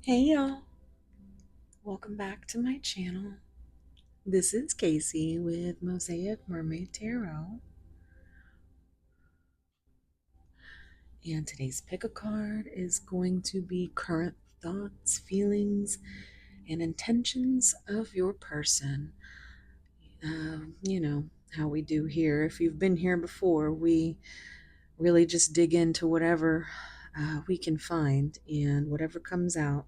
Hey y'all, welcome back to my channel. This is Casey with Mosaic Mermaid Tarot, and today's pick a card is going to be current thoughts, feelings, and intentions of your person. You know how we do here. If you've been here before, we really just dig into whatever we can find and whatever comes out.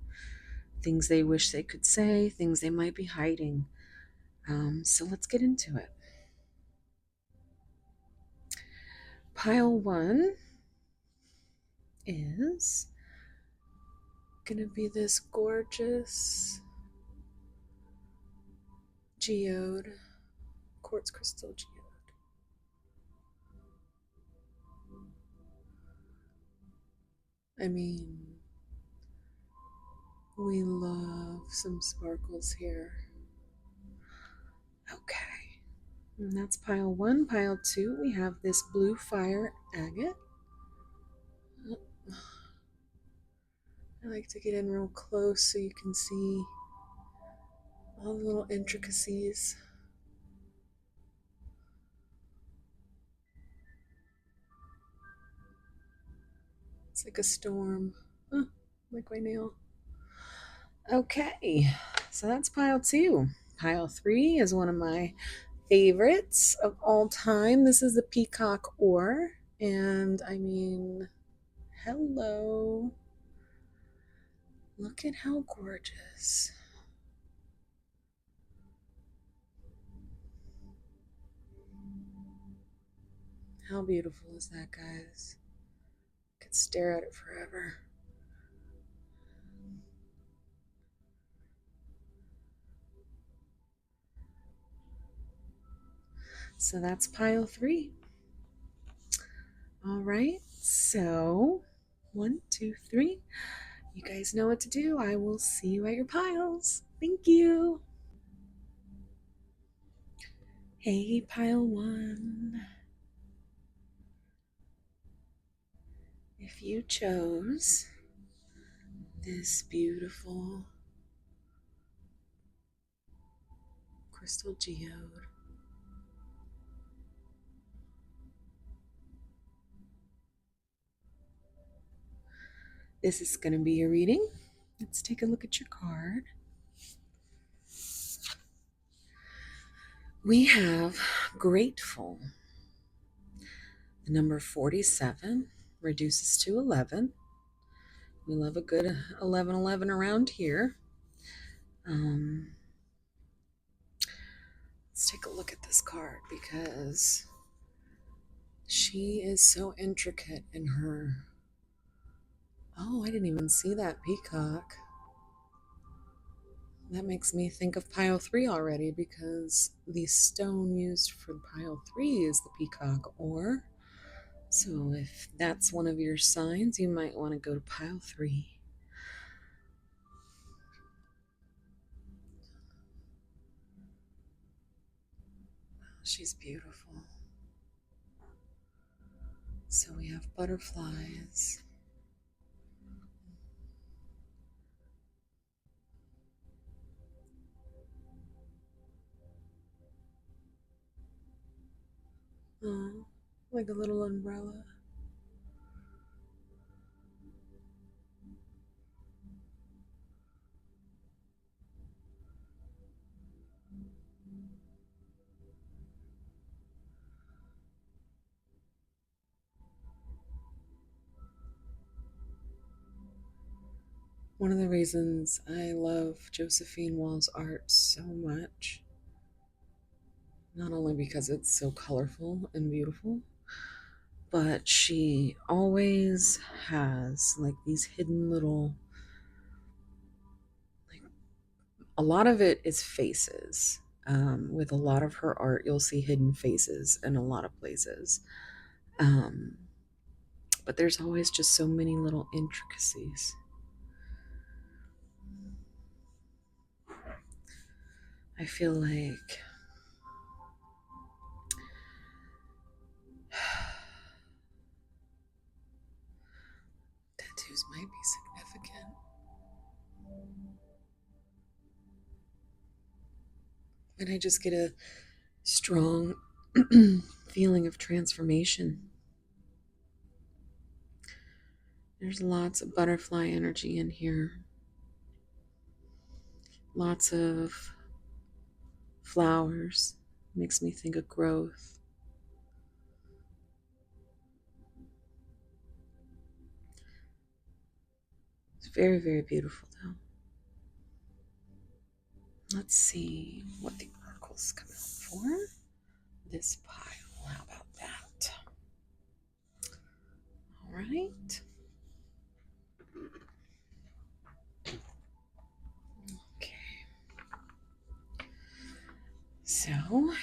Things they wish they could say, things they might be hiding. So let's get into it. Pile one is gonna be this gorgeous geode, quartz crystal geode. I mean, we love some sparkles here. Okay, and that's pile one. Pile two, we have this blue fire agate. I like to get in real close so you can see all the little intricacies. It's like a storm. Like my nail. Okay, so that's pile two. Pile three is one of my favorites of all time. This is the peacock ore, and I mean, hello. Look at how gorgeous. How beautiful is that, guys? Could stare at it forever. So that's pile three. All right, so 1, 2, 3. You guys know what to do. I will see you at your piles. Thank you. Hey, pile one. If you chose this beautiful crystal geode, this is going to be your reading. Let's take a look at your card. We have grateful. The number 47 reduces to 11. We love a good 11 around here. Let's take a look at this card because she is so intricate in her. Oh, I didn't even see that peacock. That makes me think of pile three already because the stone used for pile three is the peacock ore. So if that's one of your signs, you might want to go to pile three. She's beautiful. So we have butterflies. Oh, like a little umbrella. One of the reasons I love Josephine Wall's art so much, not only because it's so colorful and beautiful, but she always has like these hidden little, like a lot of it is faces. With a lot of her art, you'll see hidden faces in a lot of places. Um, but there's always just so many little intricacies. I feel like tattoos might be significant. And I just get a strong feeling of transformation. There's lots of butterfly energy in here, lots of flowers. Makes me think of growth. It's very, very beautiful, though. Let's see what the oracles come out for this pile. How about that? All right. Okay. So,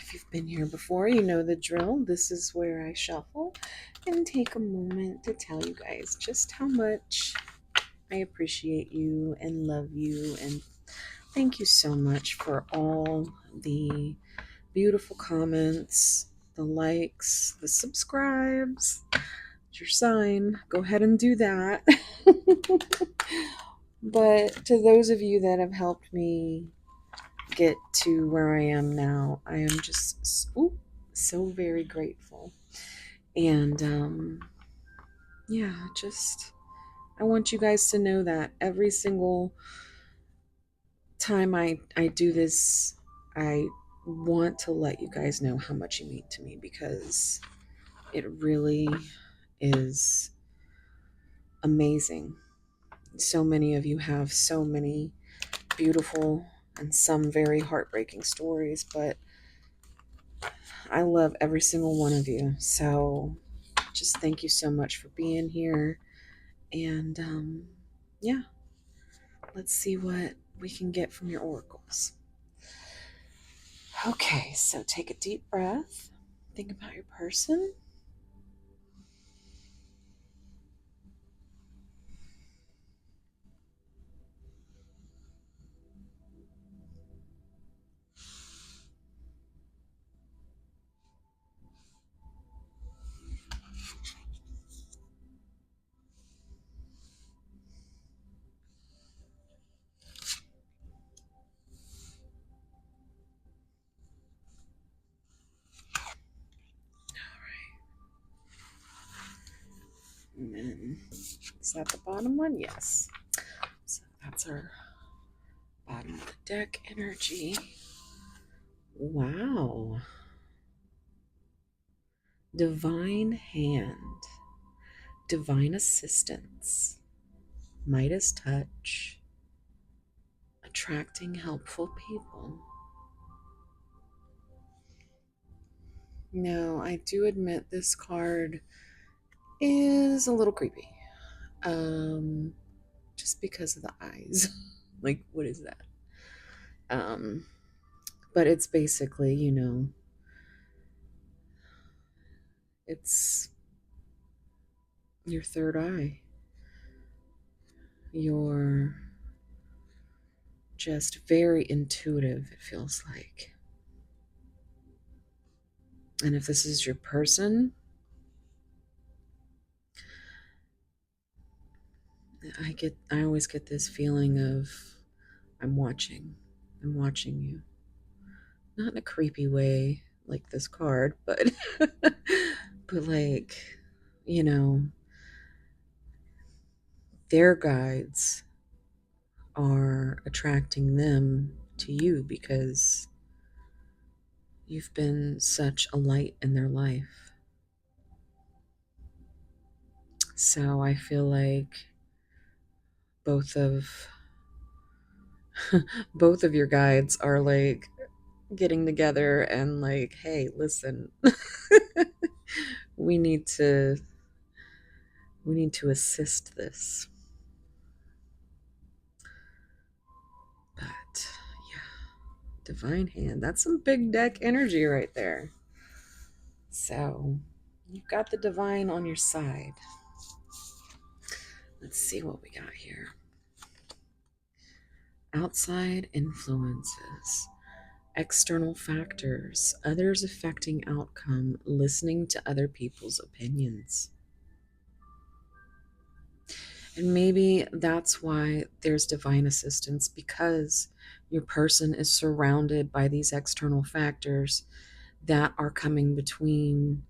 if you've been here before, you know the drill. This is where I shuffle and take a moment to tell you guys just how much I appreciate you and love you. And thank you so much for all the beautiful comments, the likes, the subscribes. It's your sign. Go ahead and do that. But to those of you that have helped me get to where I am now, I am just so very grateful. And yeah, just I want you guys to know that every single time I do this, I want to let you guys know how much you mean to me, because it really is amazing. So many of you have so many beautiful and some very heartbreaking stories, but I love every single one of you. So just thank you so much for being here. And yeah, let's see what we can get from your oracles. Okay, so take a deep breath. Think about your person. And then, is that the bottom one? Yes. So that's our bottom of the deck energy. Wow. Divine hand, divine assistance, Midas touch, attracting helpful people. Now, I do admit this card is a little creepy. Um, just because of the eyes. Like, what is that? Um, but it's basically, it's your third eye. You're just very intuitive, it feels like. And if this is your person, I always get this feeling of I'm watching. I'm watching you. Not in a creepy way like this card, but but like, you know, their guides are attracting them to you because you've been such a light in their life. So I feel like both of both of your guides are like getting together and like, hey, listen, we need to assist this. But yeah, divine hand, that's some big deck energy right there. So you've got the divine on your side. Let's see what we got here. Outside influences, external factors, others affecting outcome, listening to other people's opinions. And maybe that's why there's divine assistance, because Your person is surrounded by these external factors that are coming between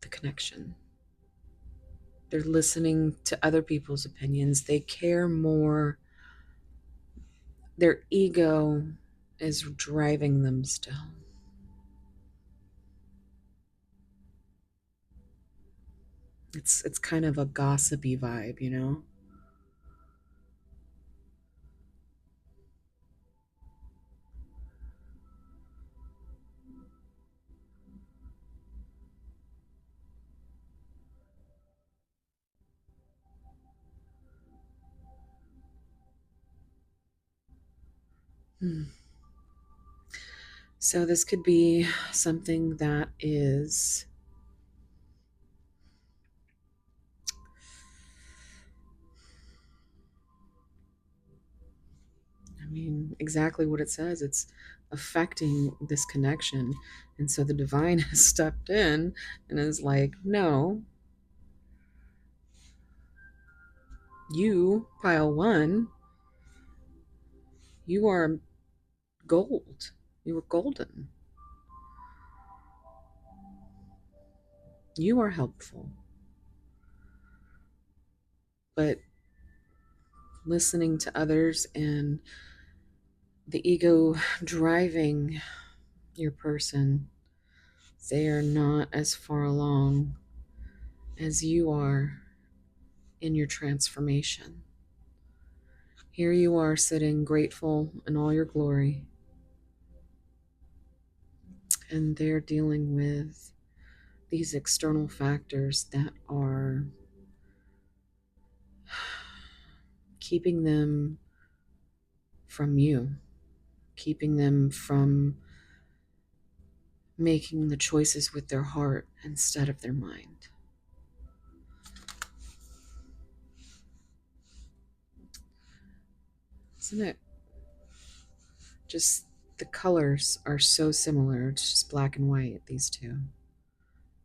the connection. They're listening to other people's opinions. They care more. Their ego is driving them still. It's kind of a gossipy vibe, you know? Hmm. So this could be something that is, I mean, exactly what it says. It's affecting this connection. And so the divine has stepped in and is like, no, you, pile one, you are gold. You are golden. You are helpful. But listening to others and the ego driving your person, they are not as far along as you are in your transformation. Here you are sitting grateful in all your glory, and they're dealing with these external factors that are keeping them from you, keeping them from making the choices with their heart instead of their mind. Isn't it just the colors are so similar? It's just black and white, these two.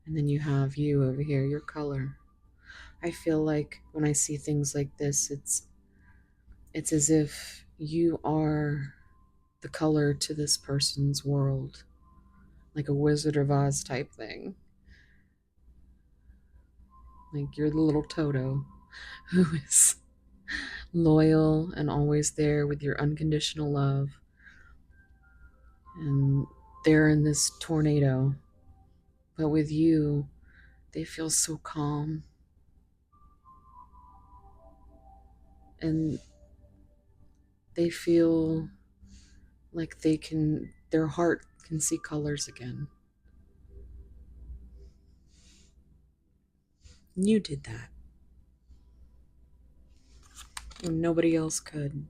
And then you have you over here, your color. I feel like when I see things like this, it's as if you are the color to this person's world, like a Wizard of Oz type thing. Like you're the little Toto who is loyal and always there with your unconditional love. And they're in this tornado, but with you, they feel so calm, and they feel like their heart can see colors again. And you did that, and nobody else could.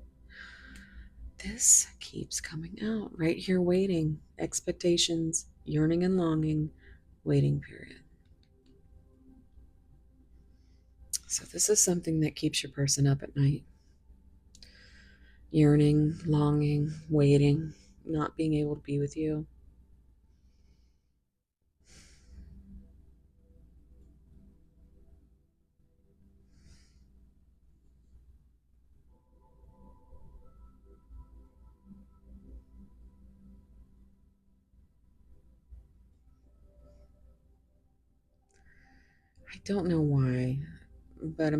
This keeps coming out right here, waiting, expectations, yearning and longing, waiting period. So, this is something that keeps your person up at night, yearning, longing, waiting, not being able to be with you. I don't know why, but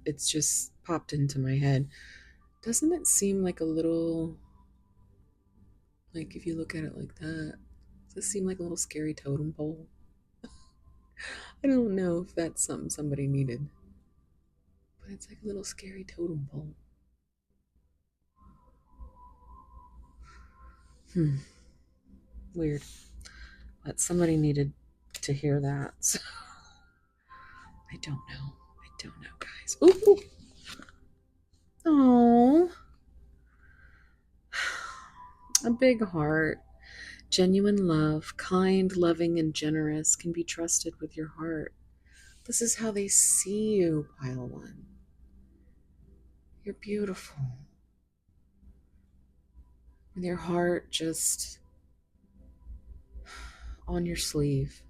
it's just popped into my head. Doesn't it seem like a little, like if you look at it like that, does it seem like a little scary totem pole? I don't know if that's something somebody needed, but it's like a little scary totem pole. Hmm, weird. But somebody needed to hear that. So I don't know. I don't know, guys. Ooh. Oh, a big heart. Genuine love, kind, loving, and generous can be trusted with your heart. This is how they see you, pile one. You're beautiful. With your heart just on your sleeve.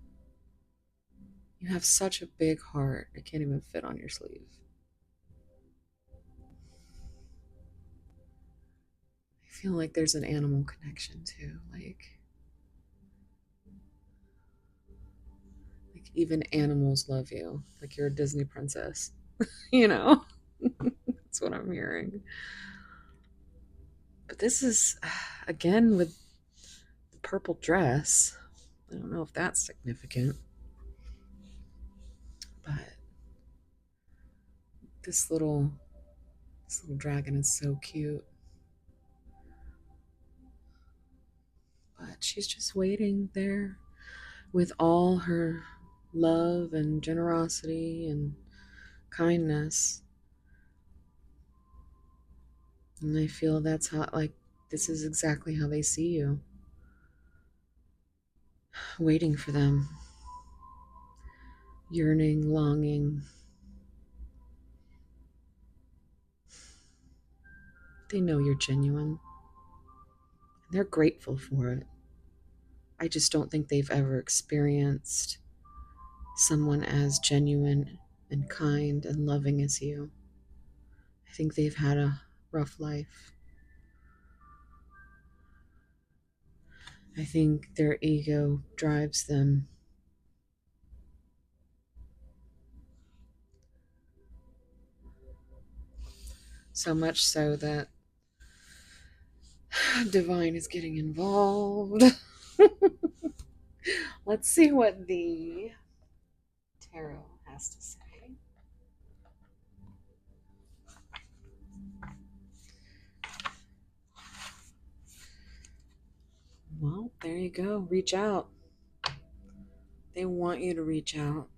You have such a big heart. It can't even fit on your sleeve. feel like there's an animal connection too. Like even animals love you. Like you're a Disney princess, you know? That's what I'm hearing. But this is, again, with the purple dress. I don't know if that's significant, but this little this little dragon is so cute. But she's just waiting there with all her love and generosity and kindness. And I feel that's how, like, this is exactly how they see you, waiting for them, yearning, longing. They know you're genuine. They're grateful for it. I just don't think they've ever experienced someone as genuine and kind and loving as you. I think they've had a rough life. I think their ego drives them so much so that divine is getting involved. Let's see what the tarot has to say. Well, there you go. Reach out. They want you to reach out.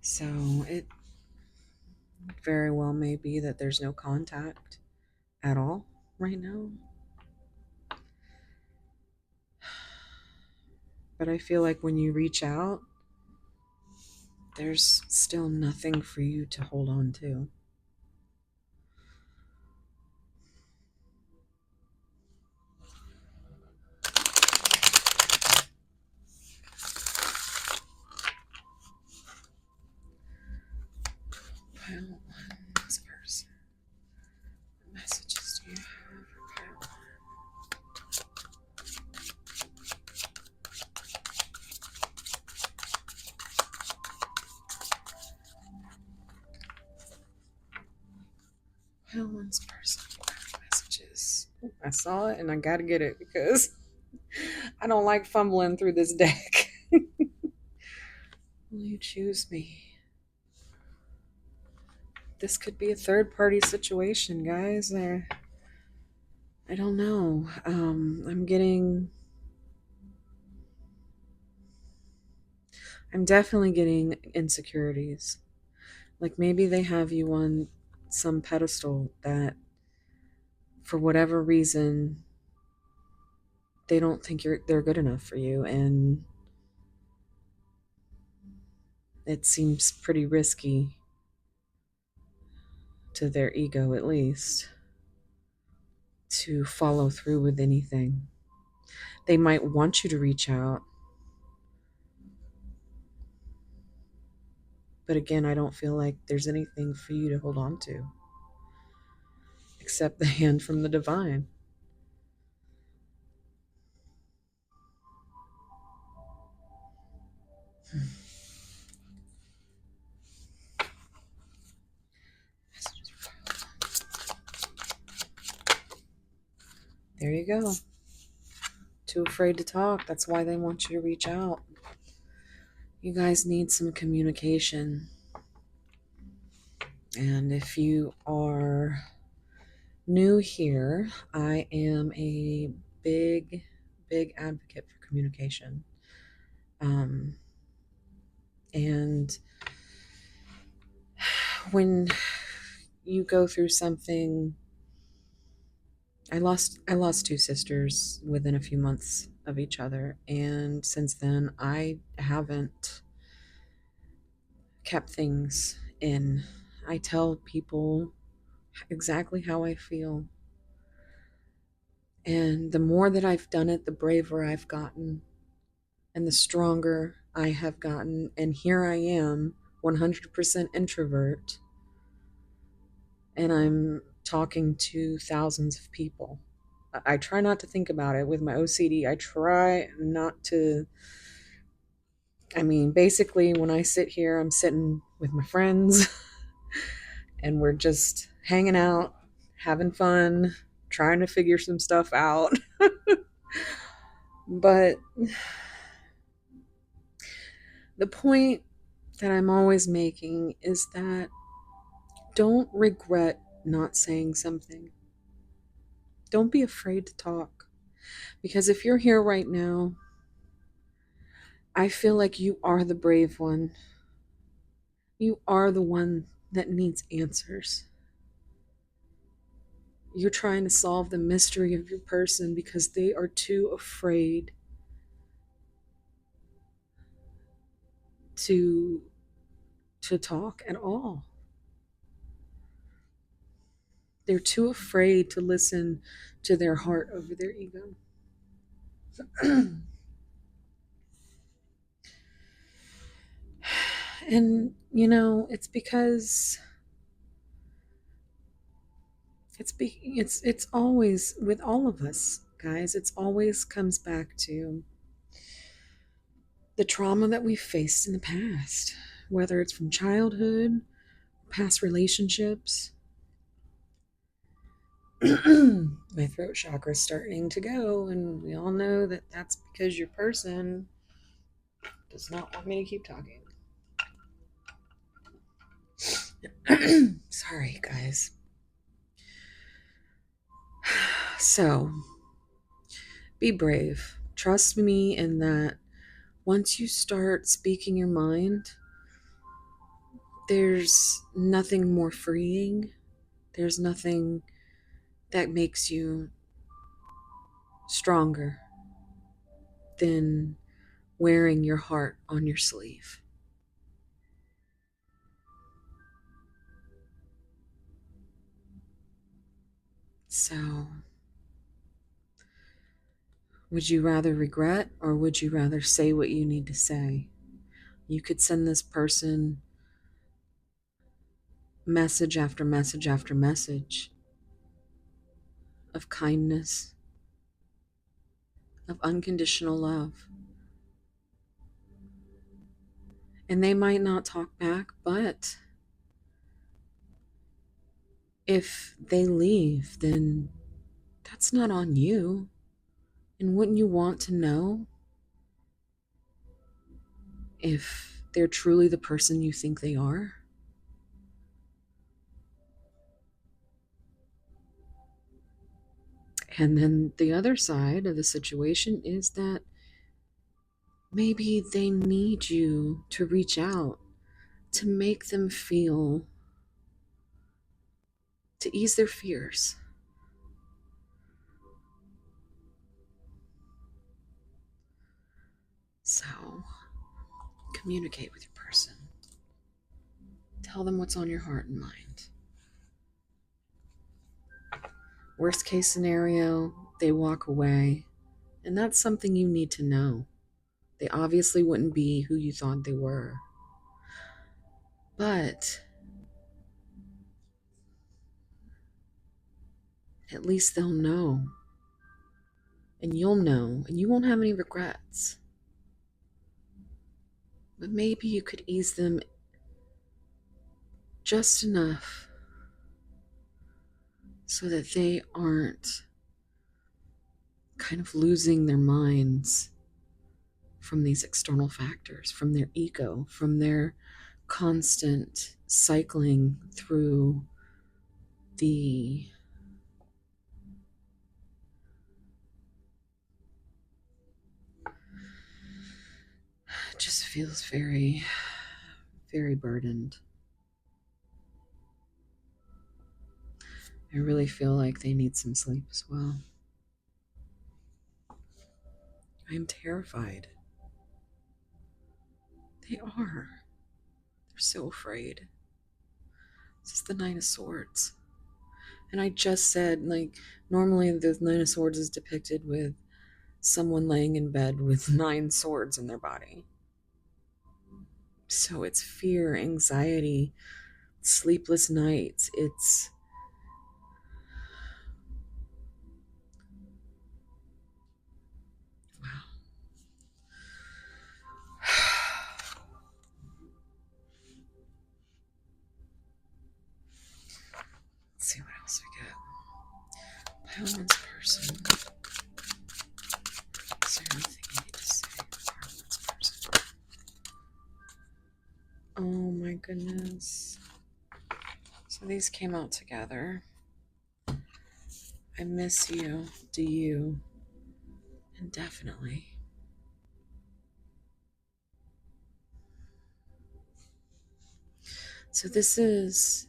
So it very well may be that there's no contact at all right now. But I feel like when you reach out, there's still nothing for you to hold on to. Pile one, this person. What messages do you have for pile one? Pile one's person. Messages. Ooh, I saw it and I gotta get it because I don't like fumbling through this deck. Will you choose me? This could be a third party situation, guys. I don't know. I'm definitely getting insecurities. Like maybe they have you on some pedestal that for whatever reason they don't think they're good enough for you, and it seems pretty risky to their ego at least to follow through with anything. They might want you to reach out, but again, I don't feel like there's anything for you to hold on to except the hand from the divine. There you go. Too afraid to talk. That's why they want you to reach out. You guys need some communication. And if you are new here, I am a big, big advocate for communication. And when you go through something, I lost two sisters within a few months of each other, and since then I haven't kept things in. I tell people exactly how I feel. And the more that I've done it, the braver I've gotten and the stronger I have gotten. And here I am 100% introvert, and I'm talking to thousands of people. I try not to think about it with my OCD. I try not to. I mean, basically, when I sit here, I'm sitting with my friends and we're just hanging out, having fun, trying to figure some stuff out. But the point that I'm always making is that don't regret not saying something. Don't be afraid to talk. Because if you're here right now, I feel like you are the brave one. You are the one that needs answers. You're trying to solve the mystery of your person because they are too afraid to talk at all. They're too afraid to listen to their heart over their ego. And it's because it's always with all of us, guys. It's always comes back to the trauma that we faced in the past, whether it's from childhood, past relationships. My throat chakra is starting to go, and we all know that that's because your person does not want me to keep talking. Sorry, guys. So, be brave. Trust me in that once you start speaking your mind, there's nothing more freeing. There's nothing that makes you stronger than wearing your heart on your sleeve. So, would you rather regret or would you rather say what you need to say? You could send this person message after message after message of kindness, of unconditional love. And they might not talk back, but if they leave, then that's not on you. And wouldn't you want to know if they're truly the person you think they are? And then the other side of the situation is that maybe they need you to reach out to make them feel, to ease their fears. So, communicate with your person. Tell them what's on your heart and mind. Worst case scenario, they walk away. And that's something you need to know. They obviously wouldn't be who you thought they were. But at least they'll know. And you'll know. And you won't have any regrets. But maybe you could ease them just enough so that they aren't kind of losing their minds from these external factors, from their ego, from their constant cycling through the it just feels very, very burdened. I really feel like they need some sleep as well. I'm terrified. They are. They're so afraid. This is the Nine of Swords. And I just said, like, normally the Nine of Swords is depicted with someone laying in bed with 9 swords in their body. So it's fear, anxiety, sleepless nights. It's wow. Let's see what else we got. Balance person. Is there anything you need to say? Balance person. Oh my goodness. So these came out together. I miss you. Do you? Indefinitely. So this is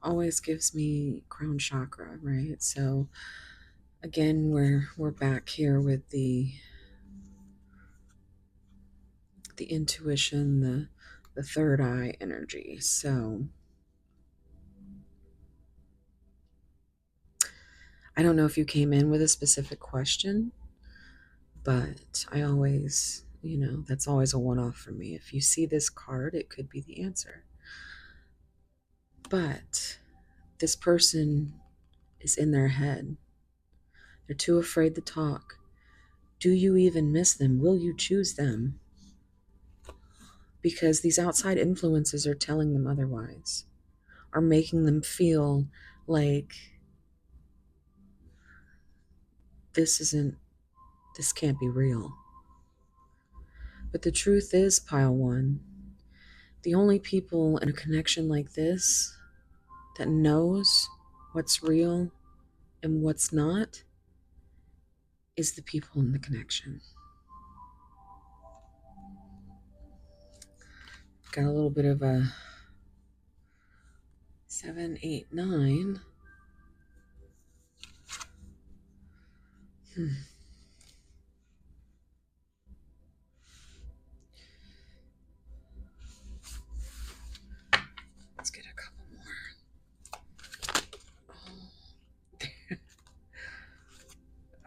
always gives me crown chakra, right? So again, we're back here with the intuition, the third eye energy. So I don't know if you came in with a specific question, but I always, that's always a one off for me. If you see this card, it could be the answer. But this person is in their head. They're too afraid to talk. Do you even miss them? Will you choose them? Because these outside influences are telling them otherwise, are making them feel like this can't be real. But the truth is, pile one, the only people in a connection like this that knows what's real and what's not is the people in the connection. Got a little bit of a 7, 8, 9. Let's get a couple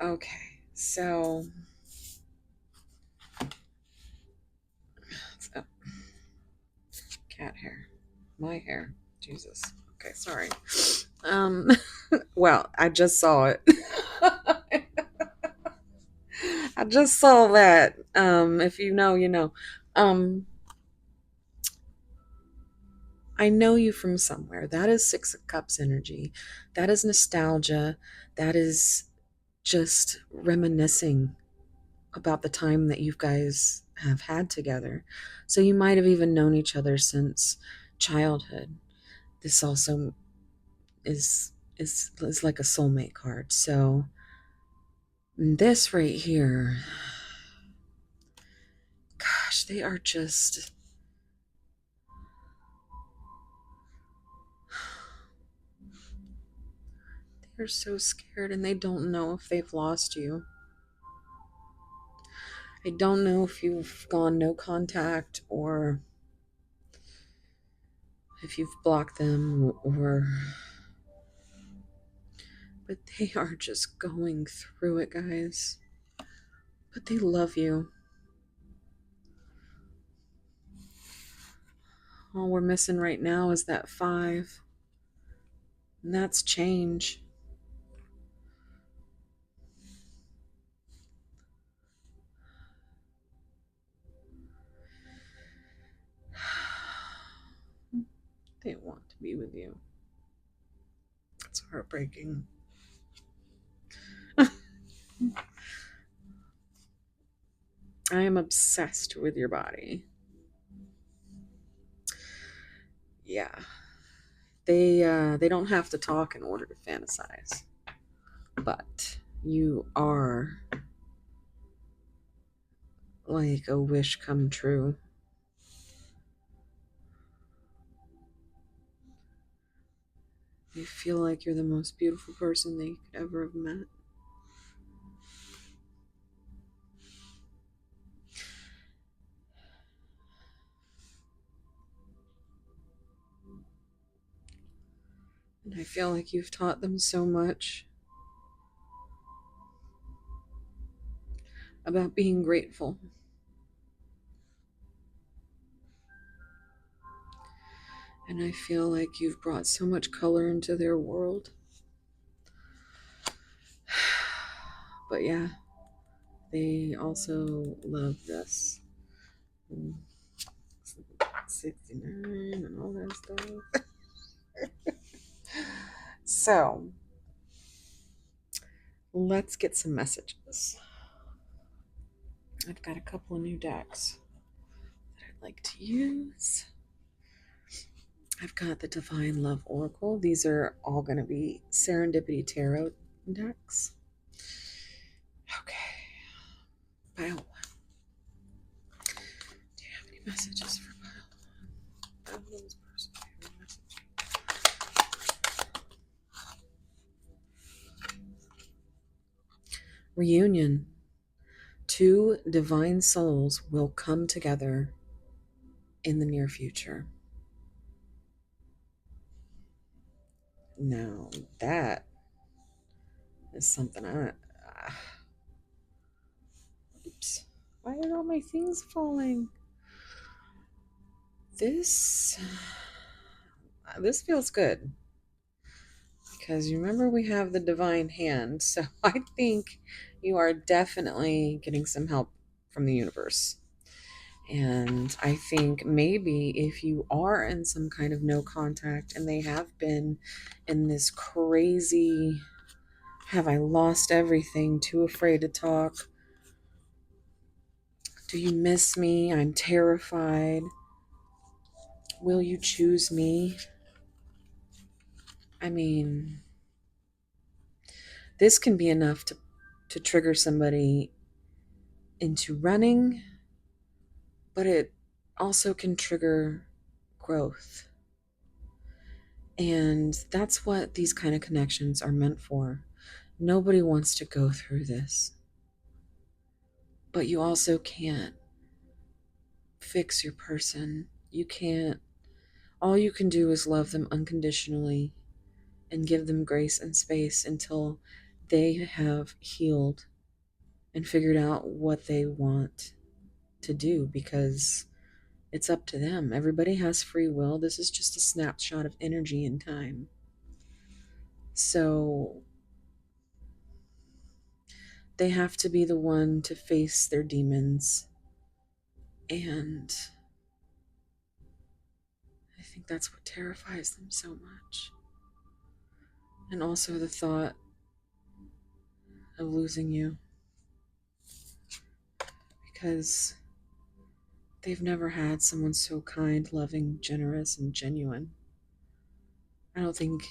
more. Okay, so oh, cat hair, my hair, Jesus. Okay, sorry. Um, well, I just saw it. I just saw that. If you know, you know. Um, I know you from somewhere. That is Six of Cups energy. That is nostalgia. That is just reminiscing about the time that you guys have had together. So you might have even known each other since childhood. This also is like a soulmate card. So this right here, gosh, they are just they're so scared and they don't know if they've lost you. I don't know if you've gone no contact or if you've blocked them or but they are just going through it, guys. But they love you. All we're missing right now is that 5. And that's change. They want to be with you. It's heartbreaking. I am obsessed with your body. Yeah. They don't have to talk in order to fantasize. But you are like a wish come true. You feel like you're the most beautiful person they could ever have met. And I feel like you've taught them so much about being grateful. And I feel like you've brought so much color into their world. But yeah, they also love this. 69 and all that stuff. So let's get some messages. I've got a couple of new decks that I'd like to use. I've got the Divine Love Oracle. These are all going to be Serendipity Tarot decks. Okay. Pile 1. Do you have any messages for Pile 1? Pile 1's person. Do you have any message? Reunion. 2 divine souls will come together in the near future. Now, that is something oops. Why are all my things falling? This feels good. Because you remember we have the divine hand, so I think you are definitely getting some help from the universe. And I think maybe if you are in some kind of no contact and they have been in this crazy, have I lost everything, too afraid to talk, do you miss me, I'm terrified, will you choose me? I mean, this can be enough to trigger somebody into running, but it also can trigger growth. And that's what these kind of connections are meant for. Nobody wants to go through this. But you also can't fix your person. You can't. All you can do is love them unconditionally and give them grace and space until they have healed and figured out what they want to do, because it's up to them. Everybody has free will. This is just a snapshot of energy in time. So they have to be the one to face their demons. And I think that's what terrifies them so much. And also the thought of losing you. Because they've never had someone so kind, loving, generous, and genuine. I don't think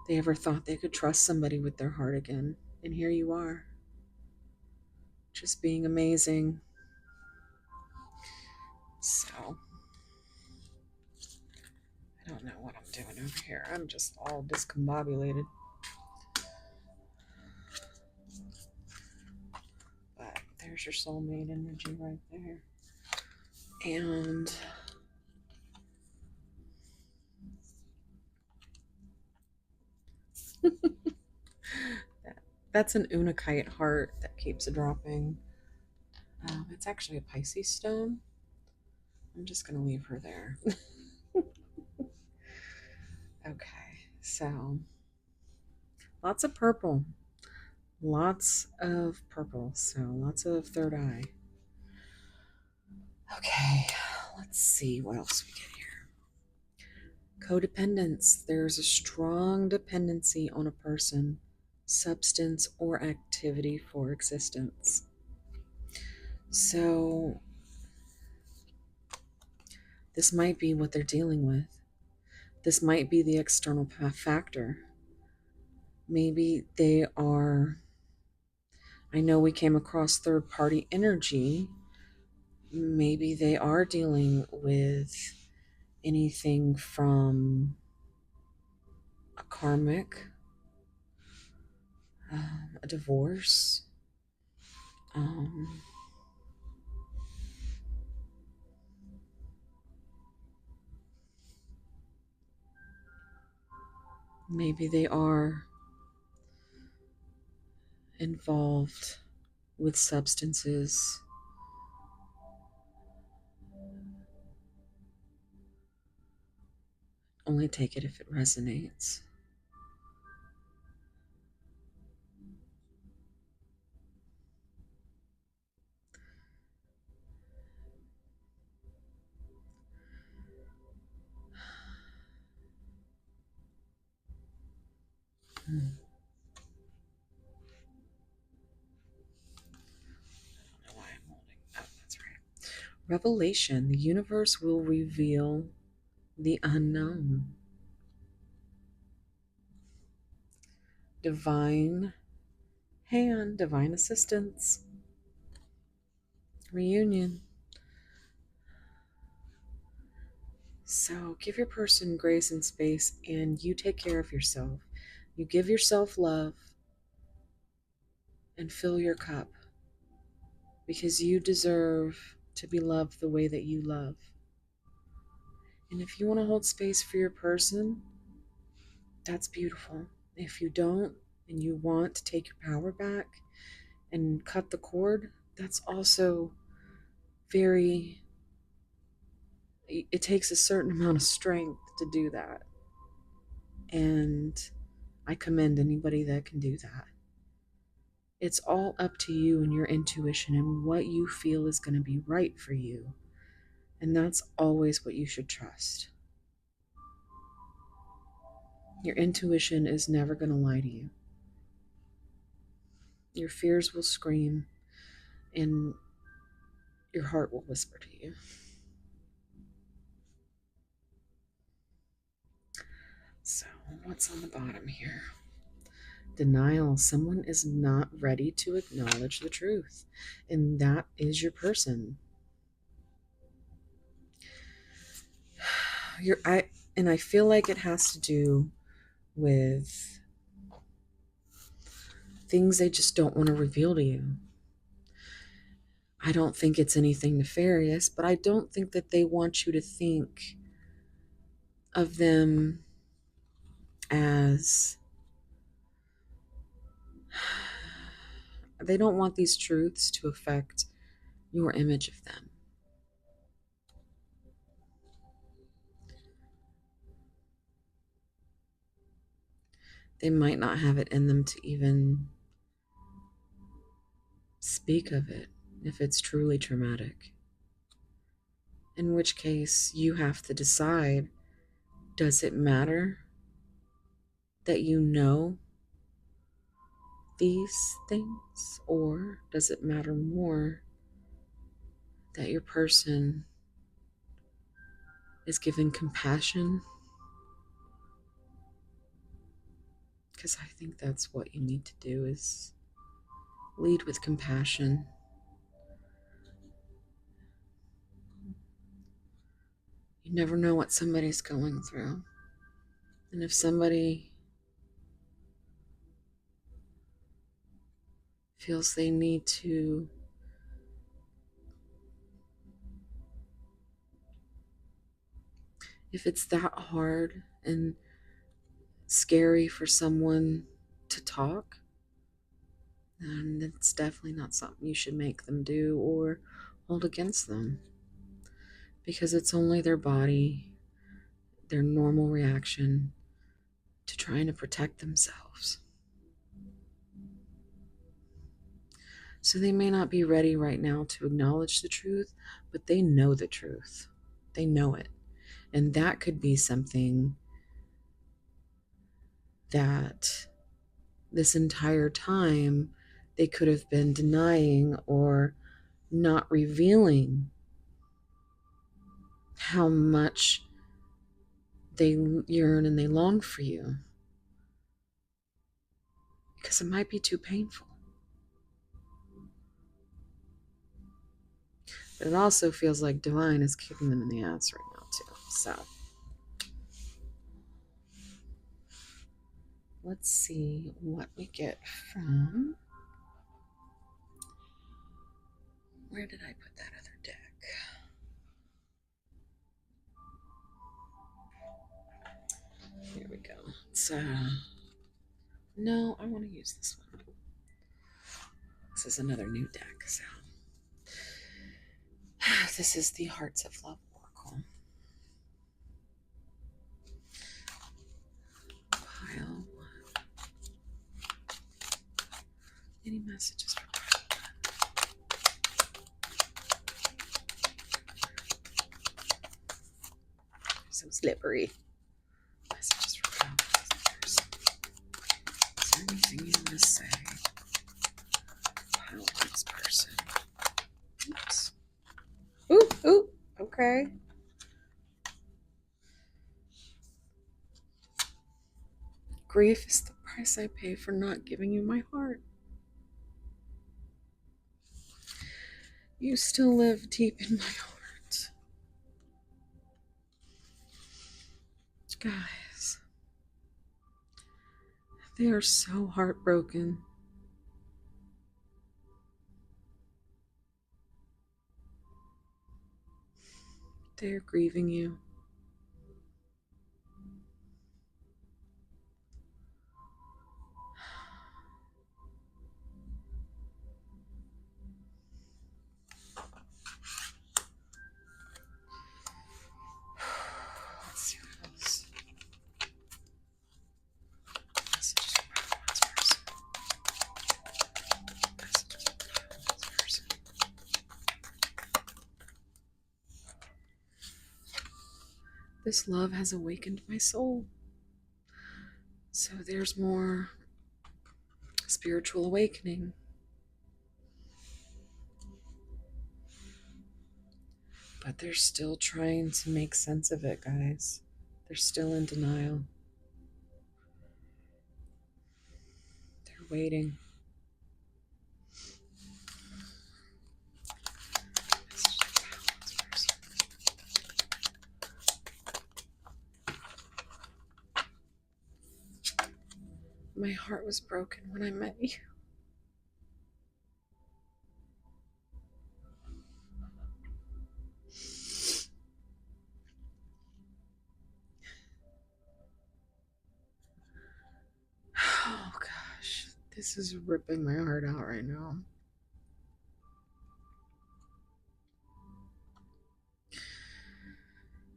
they ever thought they could trust somebody with their heart again. And here you are, just being amazing. So, I don't know what I'm doing over here. I'm just all discombobulated. But there's your soulmate energy right there. And that's an unakite heart that keeps dropping. It's actually a Pisces stone. I'm just going to leave her there. Okay, so lots of purple. Lots of purple. So lots of third eye. Okay, let's see what else we get here. Codependence. There's a strong dependency on a person, substance, or activity for existence. So this might be what they're dealing with. This might be the external factor. Maybe they are, I know we came across third party energy. Maybe they are dealing with anything from a karmic, a divorce, maybe they are involved with substances. Only take it if it resonates. Hmm. I don't know why I'm holding. Oh, that's right. Revelation. The universe will reveal the unknown. Divine hand, divine assistance, reunion. So give your person grace and space, and you take care of yourself. You give yourself love and fill your cup because you deserve to be loved the way that you love. And if you want to hold space for your person, that's beautiful. If you don't and you want to take your power back and cut the cord, that's also very, it takes a certain amount of strength to do that. And I commend anybody that can do that. It's all up to you and your intuition and what you feel is going to be right for you. And that's always what you should trust. Your intuition is never going to lie to you. Your fears will scream and your heart will whisper to you. So, what's on the bottom here? Denial. Someone is not ready to acknowledge the truth, and that is your person. I feel like it has to do with things they just don't want to reveal to you. I don't think it's anything nefarious, but I don't think that they want you to think of them as, they don't want these truths to affect your image of them. They might not have it in them to even speak of it if it's truly traumatic. In which case, you have to decide, does it matter that you know these things, or does it matter more that your person is given compassion? Because I think that's what you need to do, is lead with compassion. You never know what somebody's going through. And if somebody feels they need to if it's that hard and scary for someone to talk, then it's definitely not something you should make them do or hold against them, because it's only their body, their normal reaction to trying to protect themselves. So they may not be ready right now to acknowledge the truth, but they know the truth. They know it. And that could be something that this entire time they could have been denying or not revealing how much they yearn and they long for you, because it might be too painful. But it also feels like divine is kicking them in the ass right now too. So let's see what we get from, where did I put that other deck? Here we go. No, I want to use this one. This is another new deck. So this is the Hearts of Love Oracle. Any messages from so slippery? Messages from messengers. Is there anything you want to say about this person? Oops. Ooh, okay. Grief is the price I pay for not giving you my heart. You still live deep in my heart. Guys, they are so heartbroken. They are grieving you. Let's see what else. Messages from this person. Messages from this person. This love has awakened my soul. So there's more spiritual awakening. But they're still trying to make sense of it, guys. They're still in denial. They're waiting. My heart was broken when I met you. Oh gosh, this is ripping my heart out right now.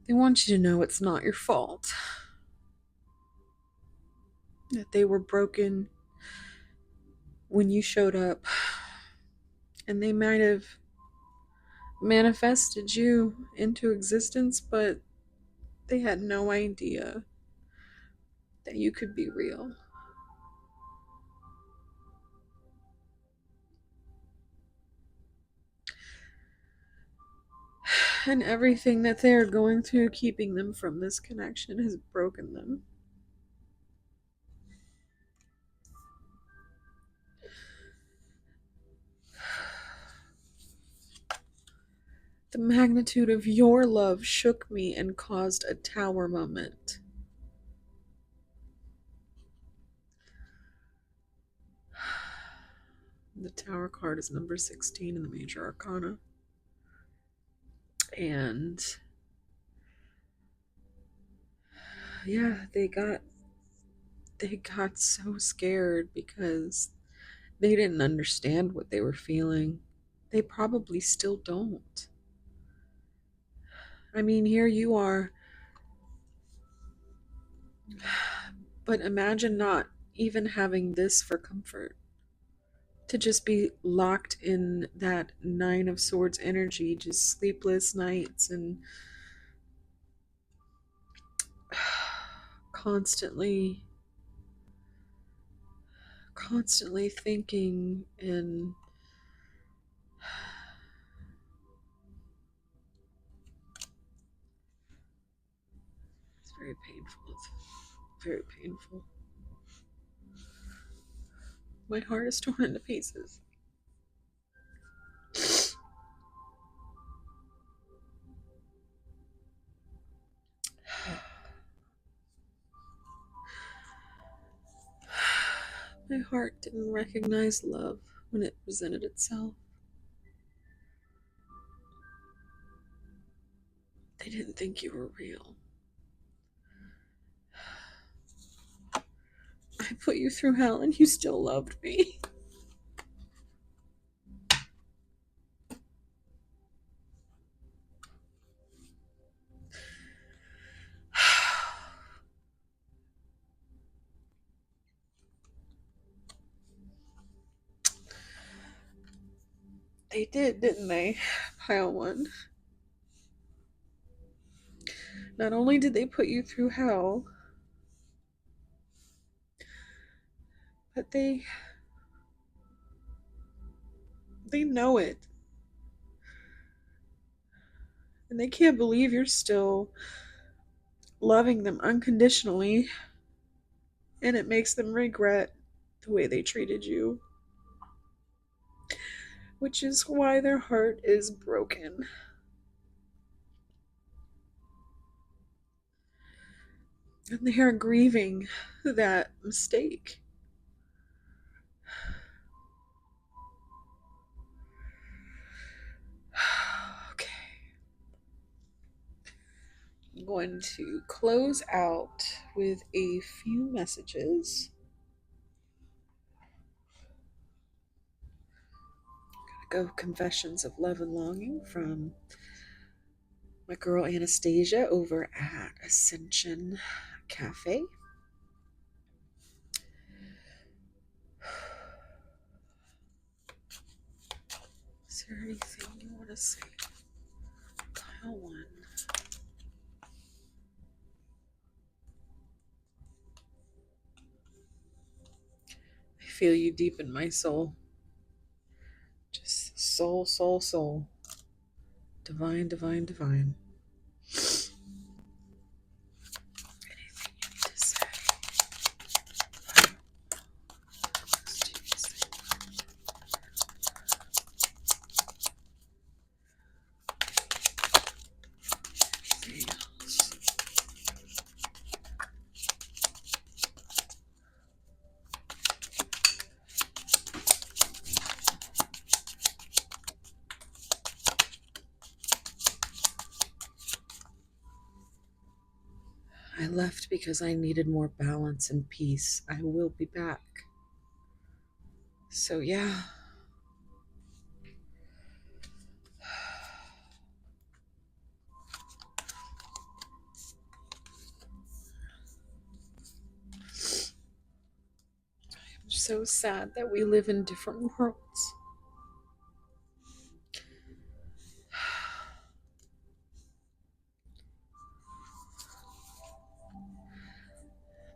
They want you to know it's not your fault. That they were broken when you showed up. And they might have manifested you into existence, but they had no idea that you could be real. And everything that they are going through, keeping them from this connection, has broken them. The magnitude of your love shook me and caused a tower moment. The Tower card is number 16 in the Major Arcana. And yeah, they got so scared because they didn't understand what they were feeling. They probably still don't. I mean, here you are. But imagine not even having this for comfort. To just be locked in that Nine of Swords energy, just sleepless nights and constantly thinking, and it's very painful. It's very painful. My heart is torn into pieces. My heart didn't recognize love when it presented itself. They didn't think you were real. I put you through hell and you still loved me. They did, didn't they? Pile one. Not only did they put you through hell, but they know it. And they can't believe you're still loving them unconditionally, and it makes them regret the way they treated you, which is why their heart is broken. And they are grieving that mistake. Okay. I'm going to close out with a few messages. Go Confessions of Love and Longing from my girl Anastasia over at Ascension Cafe. Is there anything you want to say? Pile one. I feel you deep in my soul. Just soul, soul, soul. Divine, divine, divine. Anything you need to say? Anything else? I left because I needed more balance and peace. I will be back. So, yeah. I'm so sad that we live in different worlds.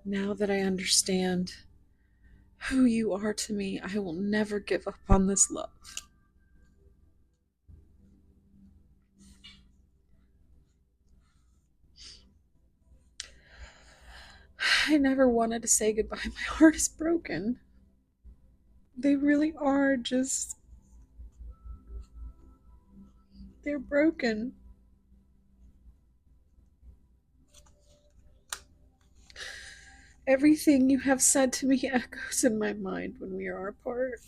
Now that I understand who you are to me, I will never give up on this love. I never wanted to say goodbye. My heart is broken. They really are just. They're broken. Everything you have said to me echoes in my mind when we are apart.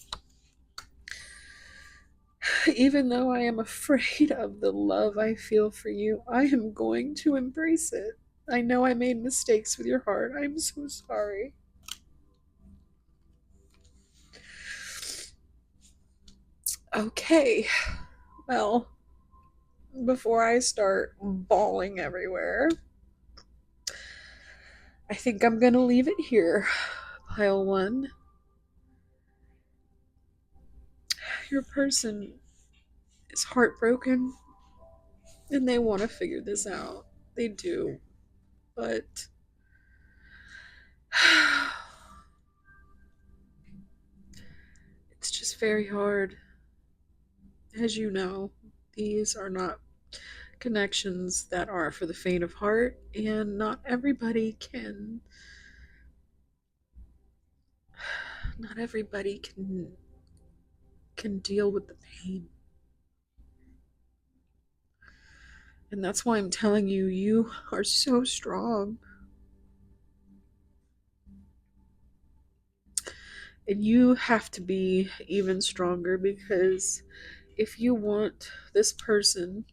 Even though I am afraid of the love I feel for you, I am going to embrace it. I know I made mistakes with your heart. I'm so sorry. Okay, well, before I start bawling everywhere, I think I'm gonna leave it here. Pile one. Your person is heartbroken and they want to figure this out. They do. But it's just very hard. As you know, these are not connections that are for the faint of heart, and not everybody can. Not everybody can deal with the pain. And that's why I'm telling you, you are so strong. And you have to be even stronger, because if you want this person,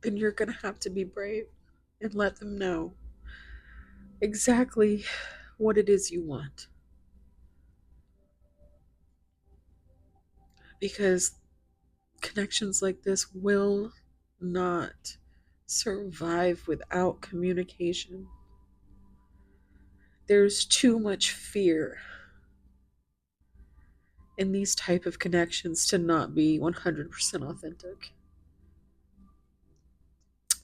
then you're going to have to be brave and let them know exactly what it is you want. Because connections like this will not survive without communication. There's too much fear in these type of connections to not be 100% authentic.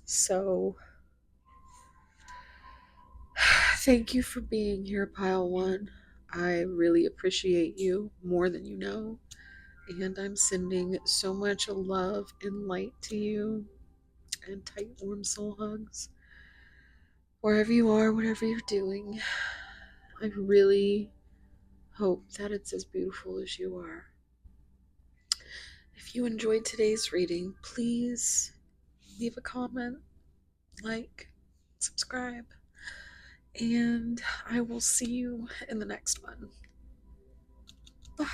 So thank you for being here, Pile One. I really appreciate you more than you know. And I'm sending so much love and light to you and tight, warm soul hugs. Wherever you are, whatever you're doing, I really hope that it's as beautiful as you are. If you enjoyed today's reading, please leave a comment, like, subscribe, and I will see you in the next one. Bye.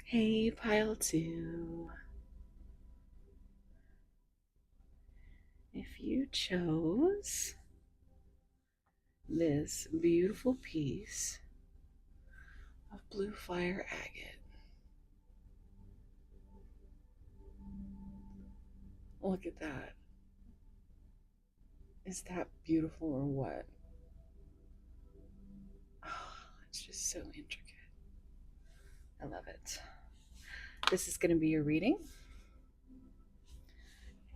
Hey, Pile 2. If you chose this beautiful piece of blue fire agate, look at that. Is that beautiful or what? Oh, it's just so intricate. I love it. This is going to be your reading.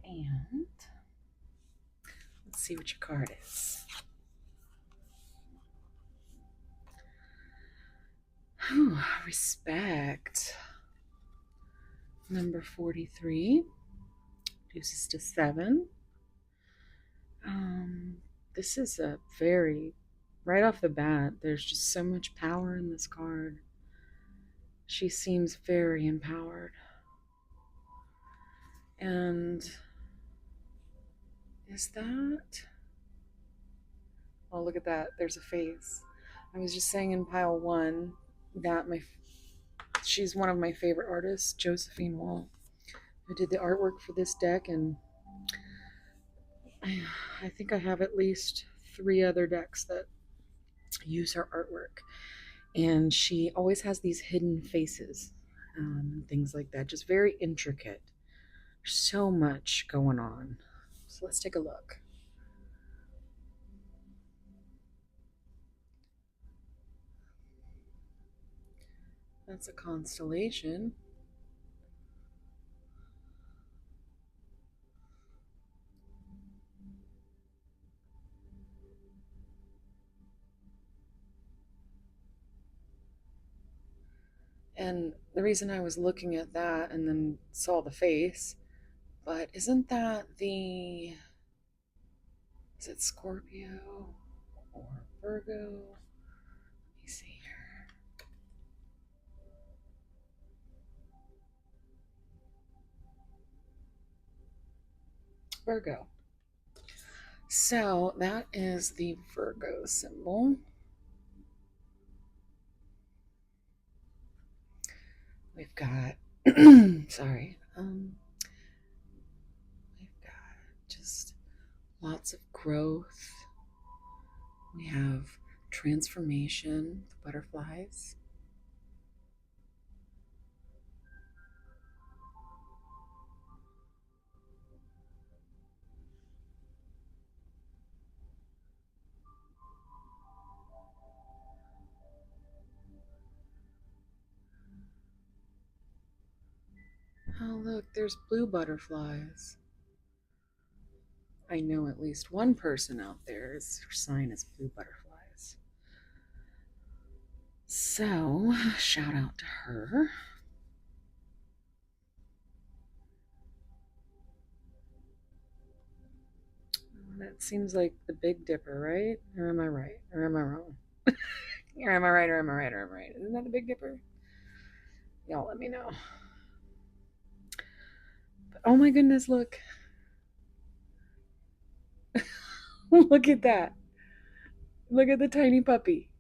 And let's see what your card is. Respect. Number 43. Deuces to 7. This is a very, right off the bat, there's just so much power in this card. She seems very empowered. And is that? Oh, look at that. There's a face. I was just saying in Pile 1 that she's one of my favorite artists, Josephine Wall, who did the artwork for this deck, and I think I have at least 3 other decks that use her artwork. And she always has these hidden faces and things like that. Just very intricate. So much going on. So let's take a look. That's a constellation. And the reason I was looking at that and then saw the face, but isn't that is it Scorpio or Virgo? Let me see here. Virgo. So that is the Virgo symbol. We've got, sorry, we've got just lots of growth. We have transformation, the butterflies. Oh, look, there's blue butterflies. I know at least one person out there is her sign is blue butterflies. So, shout out to her. That seems like the Big Dipper, right? Or am I right? Or am I wrong? Or am I right? Or am I right? Or am I right? Isn't that the Big Dipper? Y'all let me know. But, oh my goodness, look. Look at that. Look at the tiny puppy.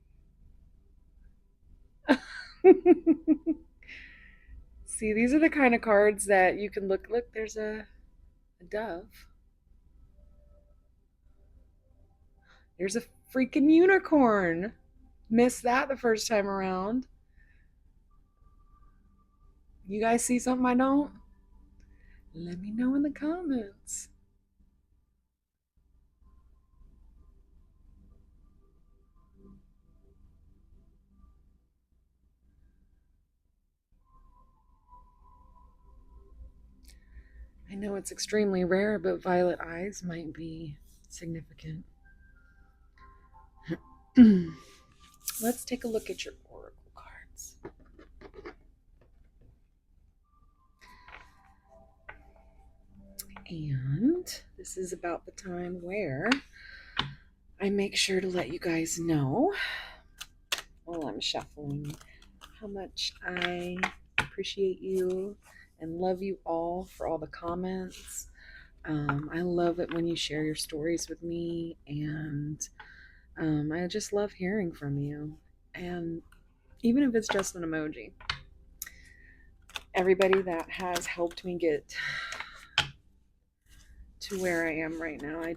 See, these are the kind of cards that you can look. Look, there's a dove. There's a freaking unicorn. Missed that the first time around. You guys see something I don't? Let me know in the comments. I know it's extremely rare, but violet eyes might be significant. Let's take a look at your oracle cards. And this is about the time where I make sure to let you guys know while I'm shuffling how much I appreciate you and love you all for all the comments. I love it when you share your stories with me, and I just love hearing from you. And even if it's just an emoji, everybody that has helped me get to where I am right now, I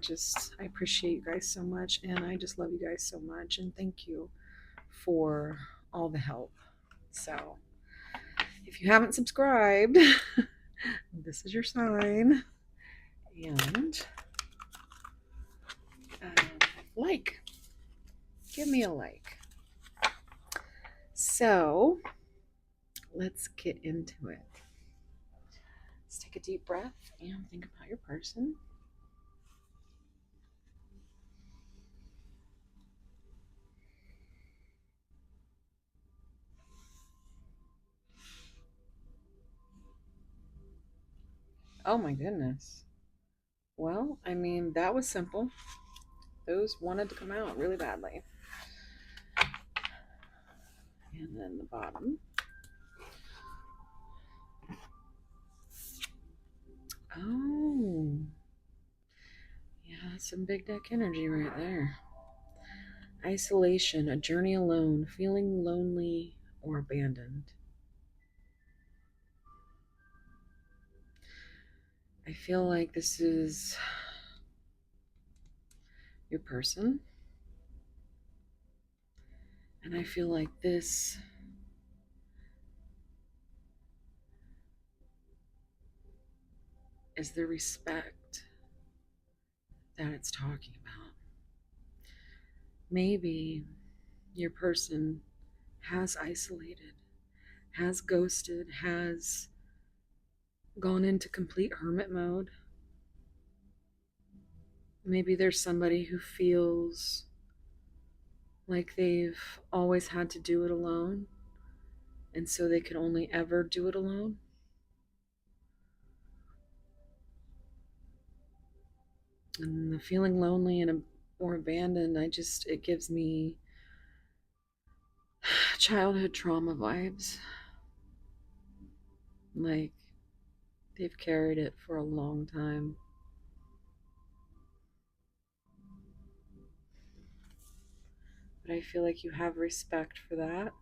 appreciate you guys so much, and I just love you guys so much, and thank you for all the help. So if you haven't subscribed, this is your sign. And like, give me a like. So let's get into it. Let's take a deep breath and think about your person. Oh my goodness. Well, I mean, that was simple. Those wanted to come out really badly. And then the bottom. Oh, yeah, that's some big deck energy right there. Isolation, a journey alone, feeling lonely or abandoned. I feel like this is your person. And I feel like this is the respect that it's talking about. Maybe your person has isolated, has ghosted, has gone into complete hermit mode. Maybe there's somebody who feels like they've always had to do it alone, and so they can only ever do it alone. And the feeling lonely and or abandoned, it gives me childhood trauma vibes. Like they've carried it for a long time. But I feel like you have respect for that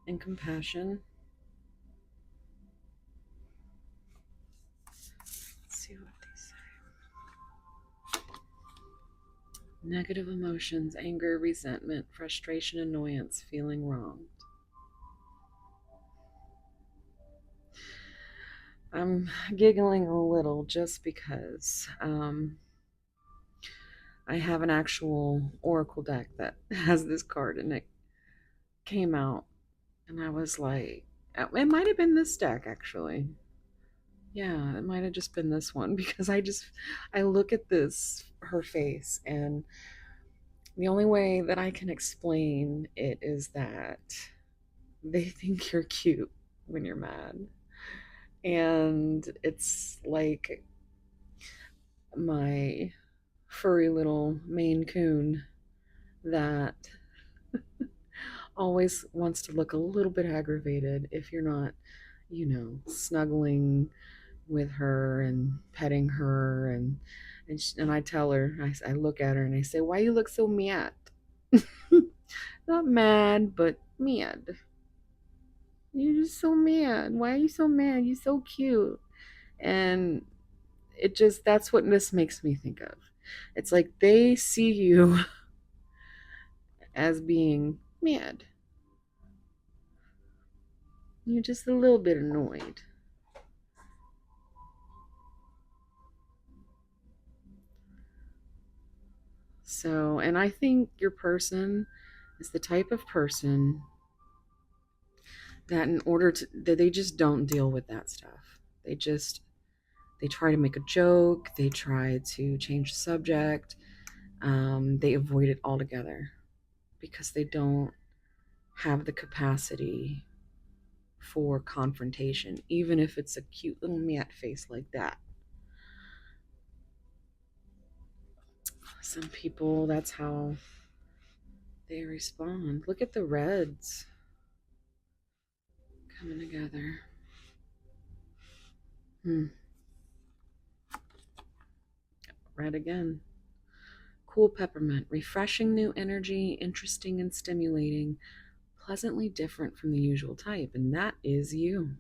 and compassion. Let's see what they say. Negative emotions, anger, resentment, frustration, annoyance, feeling wronged. I'm giggling a little just because I have an actual oracle deck that has this card, and it came out, and I was like, it might have been this deck actually. Yeah, it might have just been this one because I look at her face, and the only way that I can explain it is that they think you're cute when you're mad. And it's like my furry little Maine Coon that always wants to look a little bit aggravated if you're not, snuggling with her and petting her. And I tell her, I look at her and I say, "Why you look so mad?" Not mad, but mad. You're just so mad. Why are you so mad? You're so cute. And that's what this makes me think of. It's like they see you as being mad. You're just a little bit annoyed. So, and I think your person is the type of person that that they just don't deal with that stuff. They just They try to make a joke, they try to change the subject, they avoid it altogether because they don't have the capacity for confrontation, even if it's a cute little meat face like that. Some people, that's how they respond. Look at the reds coming together. Red again. Cool peppermint, refreshing new energy, interesting and stimulating, pleasantly different from the usual type. And that is you.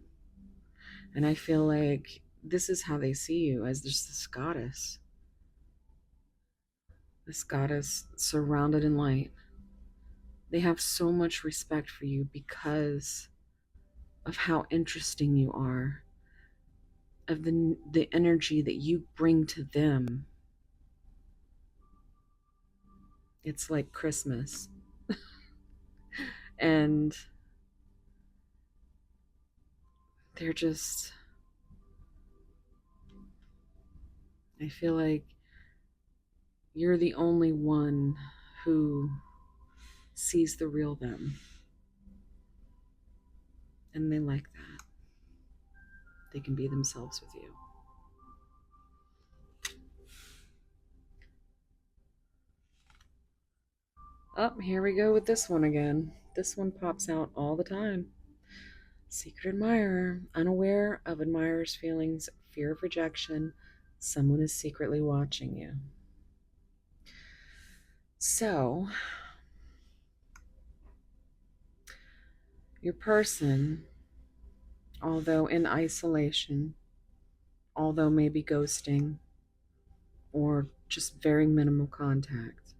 And I feel like this is how they see you, as just this goddess surrounded in light. They have so much respect for you because of how interesting you are, of the energy that you bring to them. It's like Christmas. And they're just, I feel like you're the only one who sees the real them. And they like that. They can be themselves with you. Oh, here we go with this one again. This one pops out all the time. Secret admirer, unaware of admirer's feelings, fear of rejection. Someone is secretly watching you. So, your person, although in isolation, although maybe ghosting or just very minimal contact,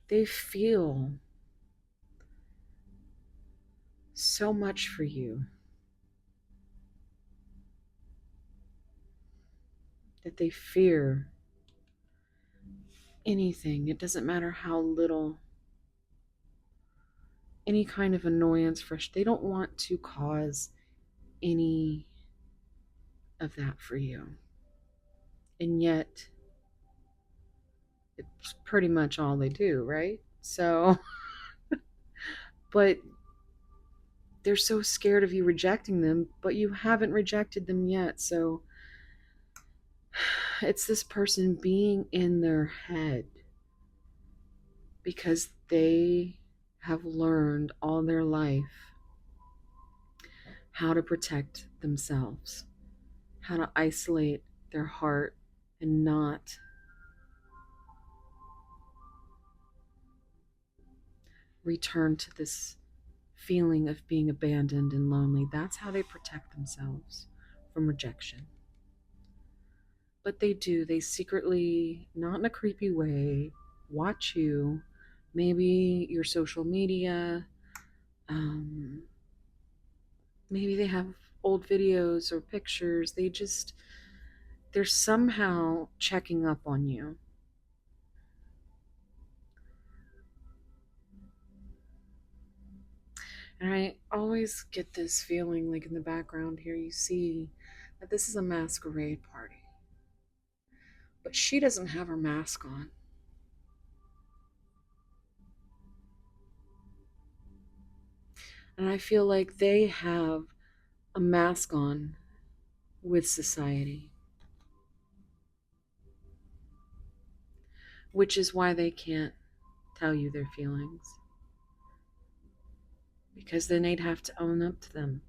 they feel so much for you that they fear anything. It doesn't matter how little, any kind of annoyance, they don't want to cause any of that for you. And yet, it's pretty much all they do, right? So, but they're so scared of you rejecting them, but you haven't rejected them yet. So, it's this person being in their head because they have learned all their life how to protect themselves, how to isolate their heart and not return to this feeling of being abandoned and lonely. That's how they protect themselves from rejection. But they do, they secretly, not in a creepy way, watch you, maybe your social media, um, maybe they have old videos or pictures. They're somehow checking up on you. And I always get this feeling like in the background here, you see that this is a masquerade party. But she doesn't have her mask on. And I feel like they have a mask on with society, which is why they can't tell you their feelings. Because then they'd have to own up to them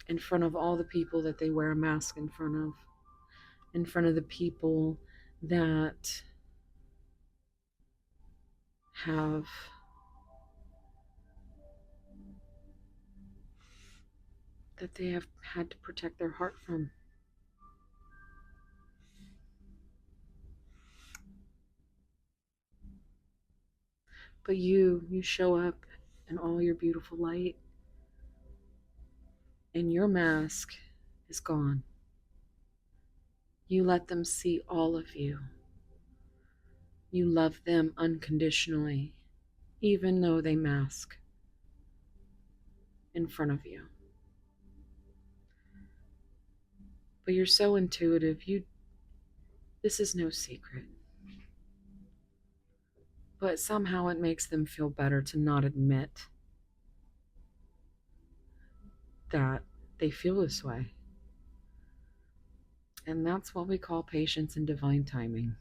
in front of all the people that they wear a mask in front of the people that have that they have had to protect their heart from. But you show up in all your beautiful light, and your mask is gone. You let them see all of you. You love them unconditionally, even though they mask in front of you. But you're so intuitive. This is no secret. But somehow it makes them feel better to not admit that they feel this way. And that's what we call patience and divine timing.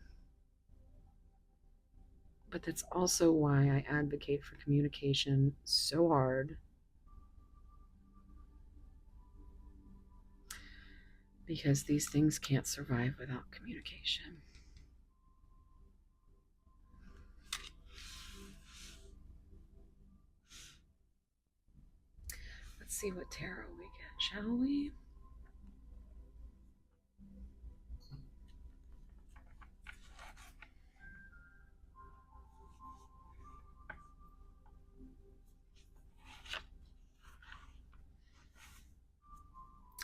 But that's also why I advocate for communication so hard. Because these things can't survive without communication. Let's see what tarot we get, shall we?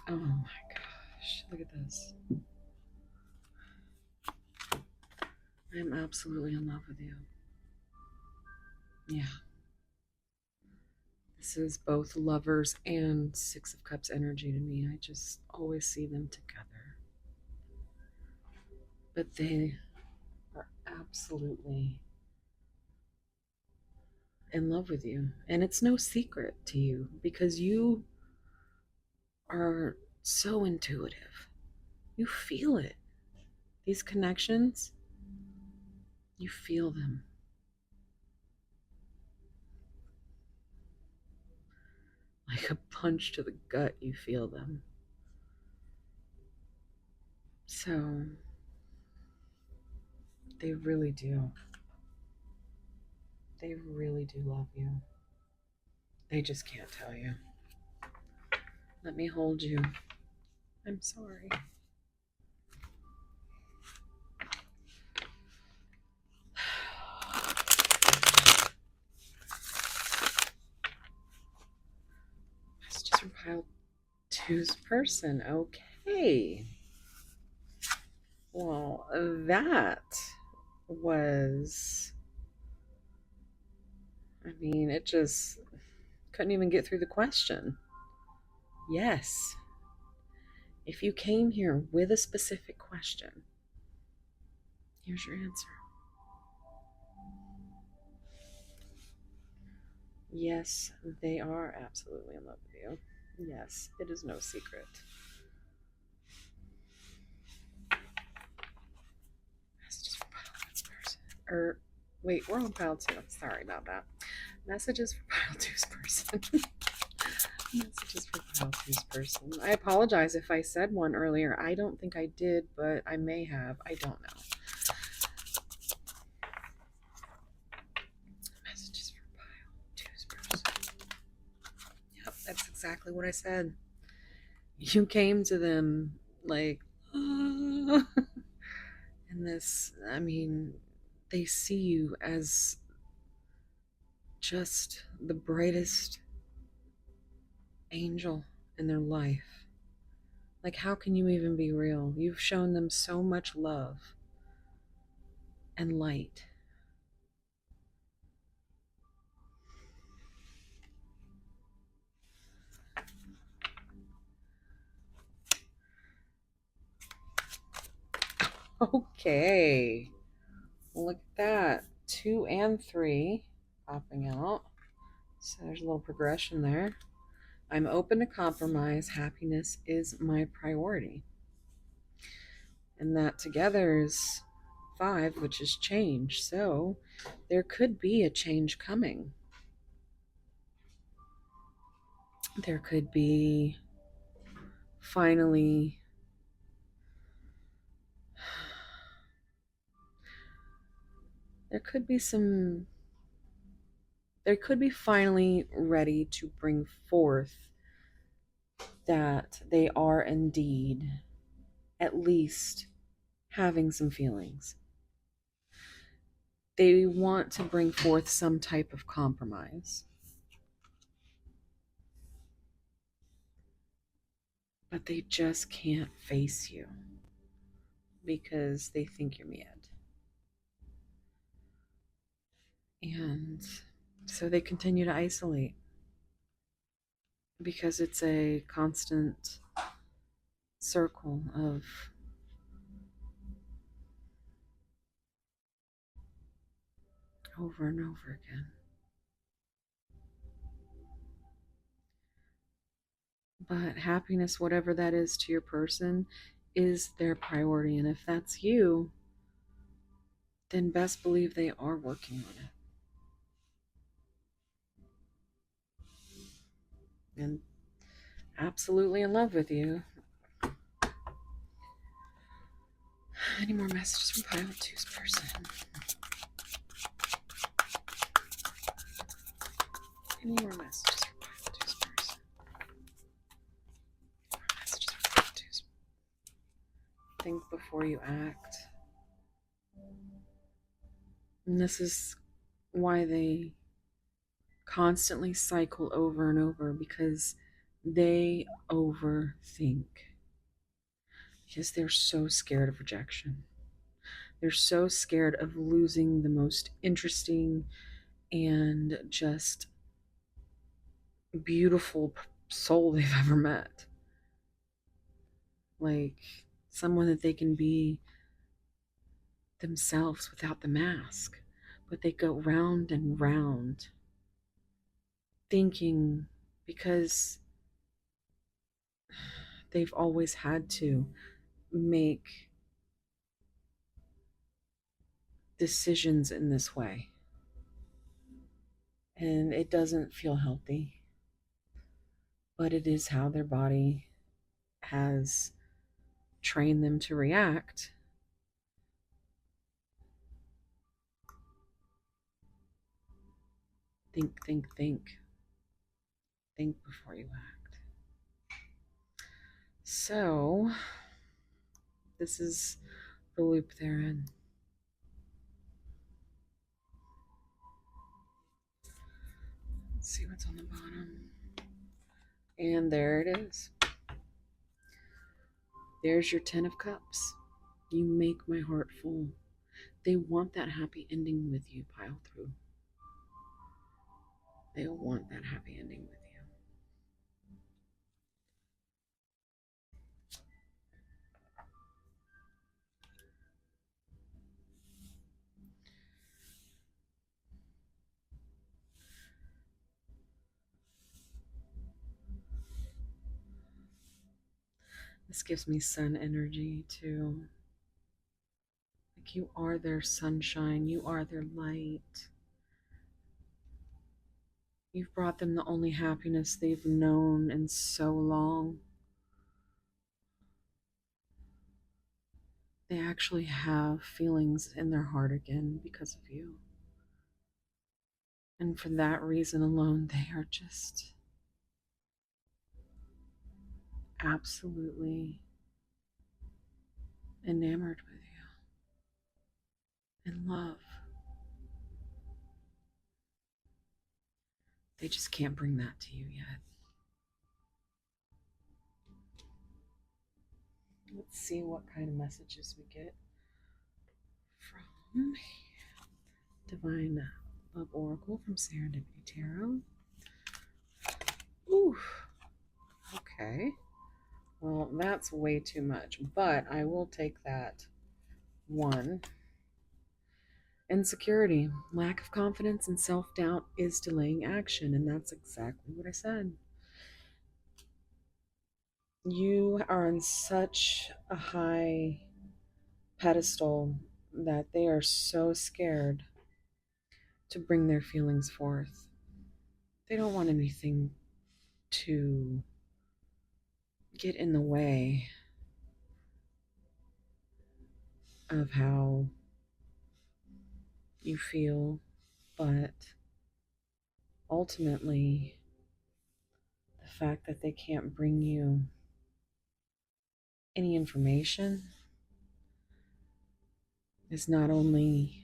Oh my gosh, look at this. I'm absolutely in love with you. Yeah. This is both lovers and Six of Cups energy to me. I just always see them together. But they are absolutely in love with you. And it's no secret to you because you are so intuitive. You feel it. These connections, you feel them. Like a punch to the gut, you feel them. So they really do. They really do love you. They just can't tell you. Let me hold you. I'm sorry. Messages from pile two's person. Okay. Well, that was. I mean, it just couldn't even get through the question. Yes. If you came here with a specific question, here's your answer. Yes, they are absolutely in love with you. Yes, it is no secret. Messages for pile one's person. Wait, we're on pile two. Sorry about that. Messages for pile two's person. Messages for pile two's person. I apologize if I said one earlier. I don't think I did, but I may have. I don't know. Messages for pile two's person. Yep, that's exactly what I said. You came to them like, and this, I mean, they see you as just the brightest angel in their life. Like, how can you even be real? You've shown them so much love and light. Okay. Look at that. 2 and 3 popping out. So there's a little progression there. I'm open to compromise. Happiness is my priority. And that together is 5, which is change. So there could be a change coming. There could be finally there could be finally ready to bring forth that they are indeed at least having some feelings. They want to bring forth some type of compromise. But they just can't face you because they think you're mad. And so they continue to isolate because it's a constant circle of over and over again. But happiness, whatever that is to your person, is their priority. And if that's you, then best believe they are working on it and absolutely in love with you. Any more messages from Pile 2's person? Any more messages from Pile 2's person? More messages from Pile 2's. Think before you act. And this is why they constantly cycle over and over, because they overthink. Because they're so scared of rejection. They're so scared of losing the most interesting and just beautiful soul they've ever met. Like someone that they can be themselves without the mask. But they go round and round thinking, because they've always had to make decisions in this way. And it doesn't feel healthy, but it is how their body has trained them to react. Think, think, think. Think before you act. So, this is the loop they're in. Let's see what's on the bottom. And there it is. There's your 10 of Cups. You make my heart full. They want that happy ending with you, Pile Through. They want that happy ending with you. This gives me sun energy too. Like you are their sunshine, you are their light. You've brought them the only happiness they've known in so long. They actually have feelings in their heart again because of you. And for that reason alone, they are just absolutely enamored with you, in love. They just can't bring that to you yet. Let's see what kind of messages we get from Divine Love Oracle from Serendipity Tarot. Ooh, okay. Well, that's way too much, but I will take that one. Insecurity, lack of confidence, and self doubt is delaying action, and that's exactly what I said. You are on such a high pedestal that they are so scared to bring their feelings forth. They don't want anything to get in the way of how you feel, but ultimately, the fact that they can't bring you any information is not only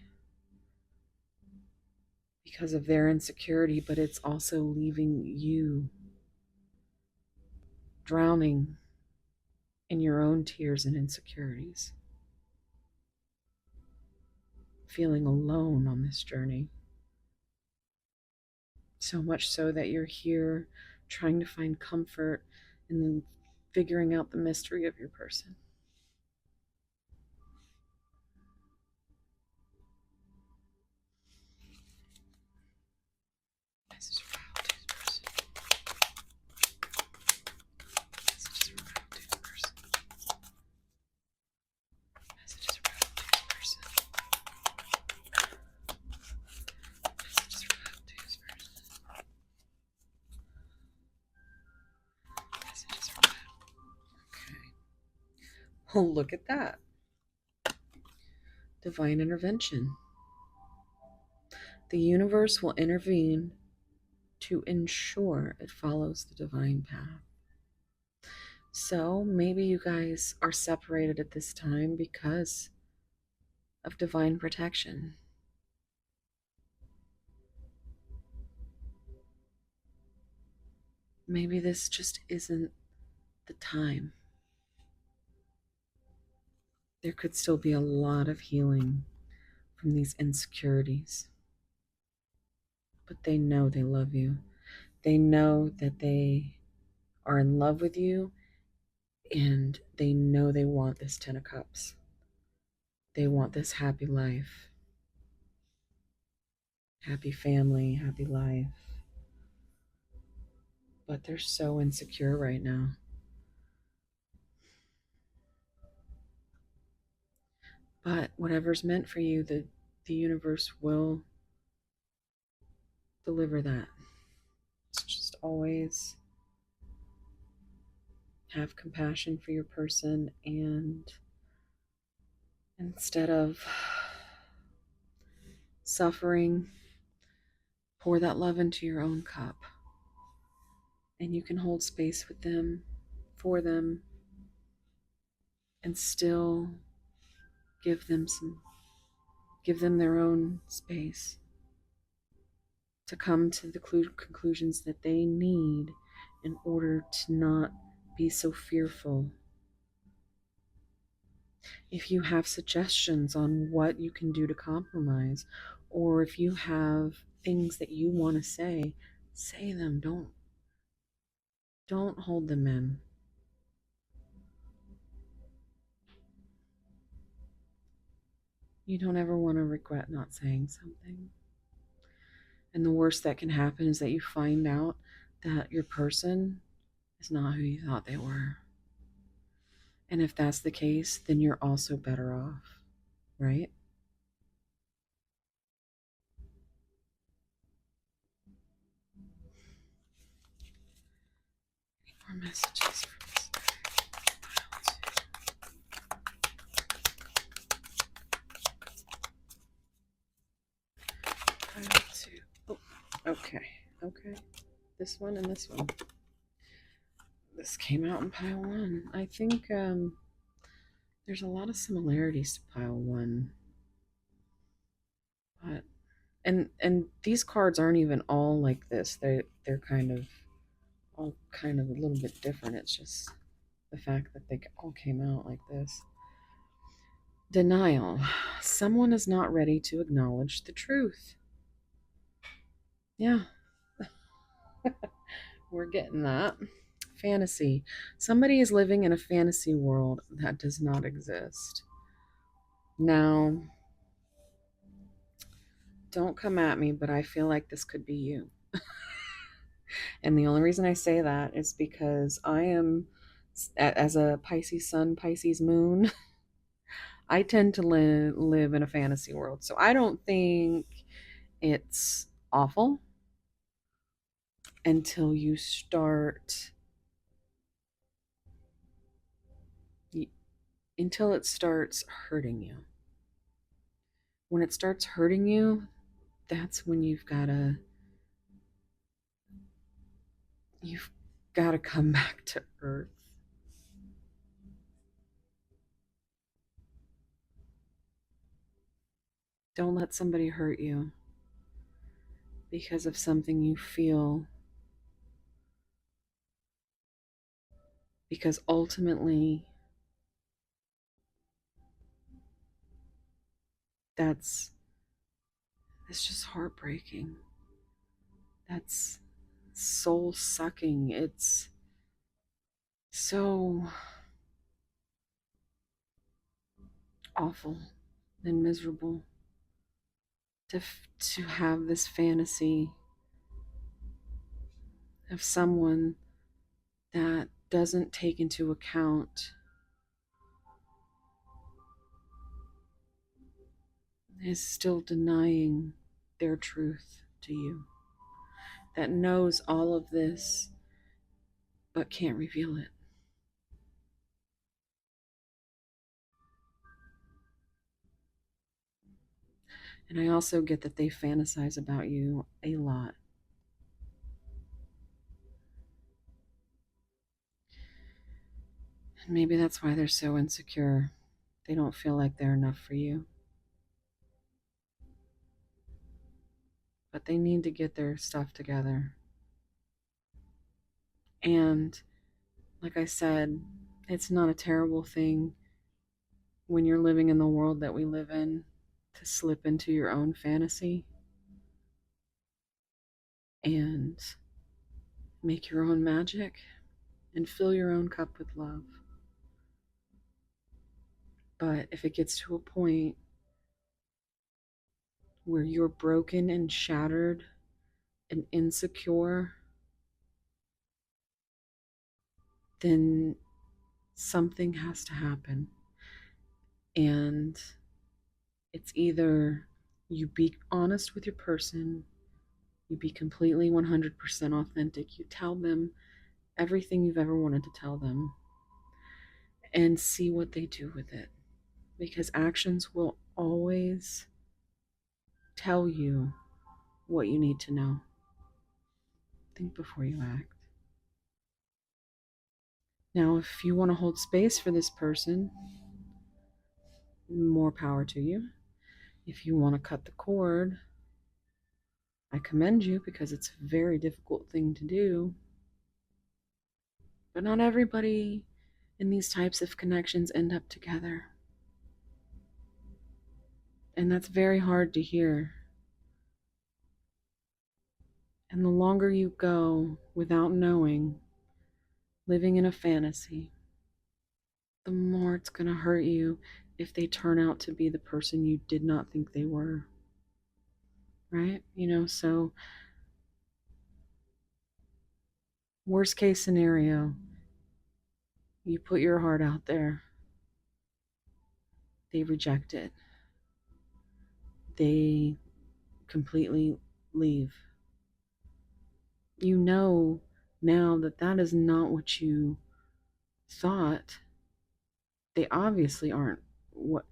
because of their insecurity, but it's also leaving you drowning in your own tears and insecurities, feeling alone on this journey. So much so that you're here trying to find comfort in figuring out the mystery of your person. Messages for Altitude's person. Messages for Altitude's person. Messages for Altitude's person. Messages for Altitude's person. Messages for Okay. Oh, look at that. Divine intervention. The universe will intervene to ensure it follows the divine path. So maybe you guys are separated at this time because of divine protection. Maybe this just isn't the time. There could still be a lot of healing from these insecurities. But they know they love you. They know that they are in love with you, and they know they want this Ten of Cups. They want this happy life, happy family, happy life. But they're so insecure right now. But whatever's meant for you, the universe will deliver that. It's just always have compassion for your person, and instead of suffering, pour that love into your own cup. And you can hold space with them, for them, and still give them their own space to come to the conclusions that they need in order to not be so fearful. If you have suggestions on what you can do to compromise, or if you have things that you want to say them. Don't hold them in. You don't ever want to regret not saying something. And the worst that can happen is that you find out that your person is not who you thought they were. And if that's the case, then you're also better off, right? Any more messages for this? Pile two. Oh, okay. This one and this one. This came out in pile one. I think there's a lot of similarities to pile one. But and these cards aren't even all like this. They're kind of all kind of a little bit different. It's just the fact that they all came out like this. Denial. Someone is not ready to acknowledge the truth. Yeah, we're getting that. Fantasy. Somebody is living in a fantasy world that does not exist. Now, don't come at me, but I feel like this could be you. And the only reason I say that is because I am, as a Pisces sun, Pisces moon, I tend to live in a fantasy world. So I don't think it's awful until you start, until it starts hurting you. When it starts hurting you, that's when you've got to come back to earth. Don't let somebody hurt you because of something you feel, because ultimately it's just heartbreaking. That's soul sucking. so awful and miserable to have this fantasy of someone that doesn't take into account, is still denying their truth to you, that knows all of this but can't reveal it. And I also get that they fantasize about you a lot. And maybe that's why they're so insecure. They don't feel like they're enough for you. But they need to get their stuff together. And like I said, it's not a terrible thing when you're living in the world that we live in to slip into your own fantasy and make your own magic and fill your own cup with love. But if it gets to a point where you're broken and shattered and insecure, then something has to happen. And it's either you be honest with your person, you be completely 100% authentic, you tell them everything you've ever wanted to tell them, and see what they do with it. Because actions will always tell you what you need to know. Think before you act. Now, if you want to hold space for this person, more power to you. If you want to cut the cord, I commend you because it's a very difficult thing to do. But not everybody in these types of connections end up together. And that's very hard to hear. And the longer you go without knowing, living in a fantasy, the more it's going to hurt you if they turn out to be the person you did not think they were. Right? So worst case scenario, you put your heart out there, they reject it, they completely leave. You know now that that is not what you thought. They obviously aren't what,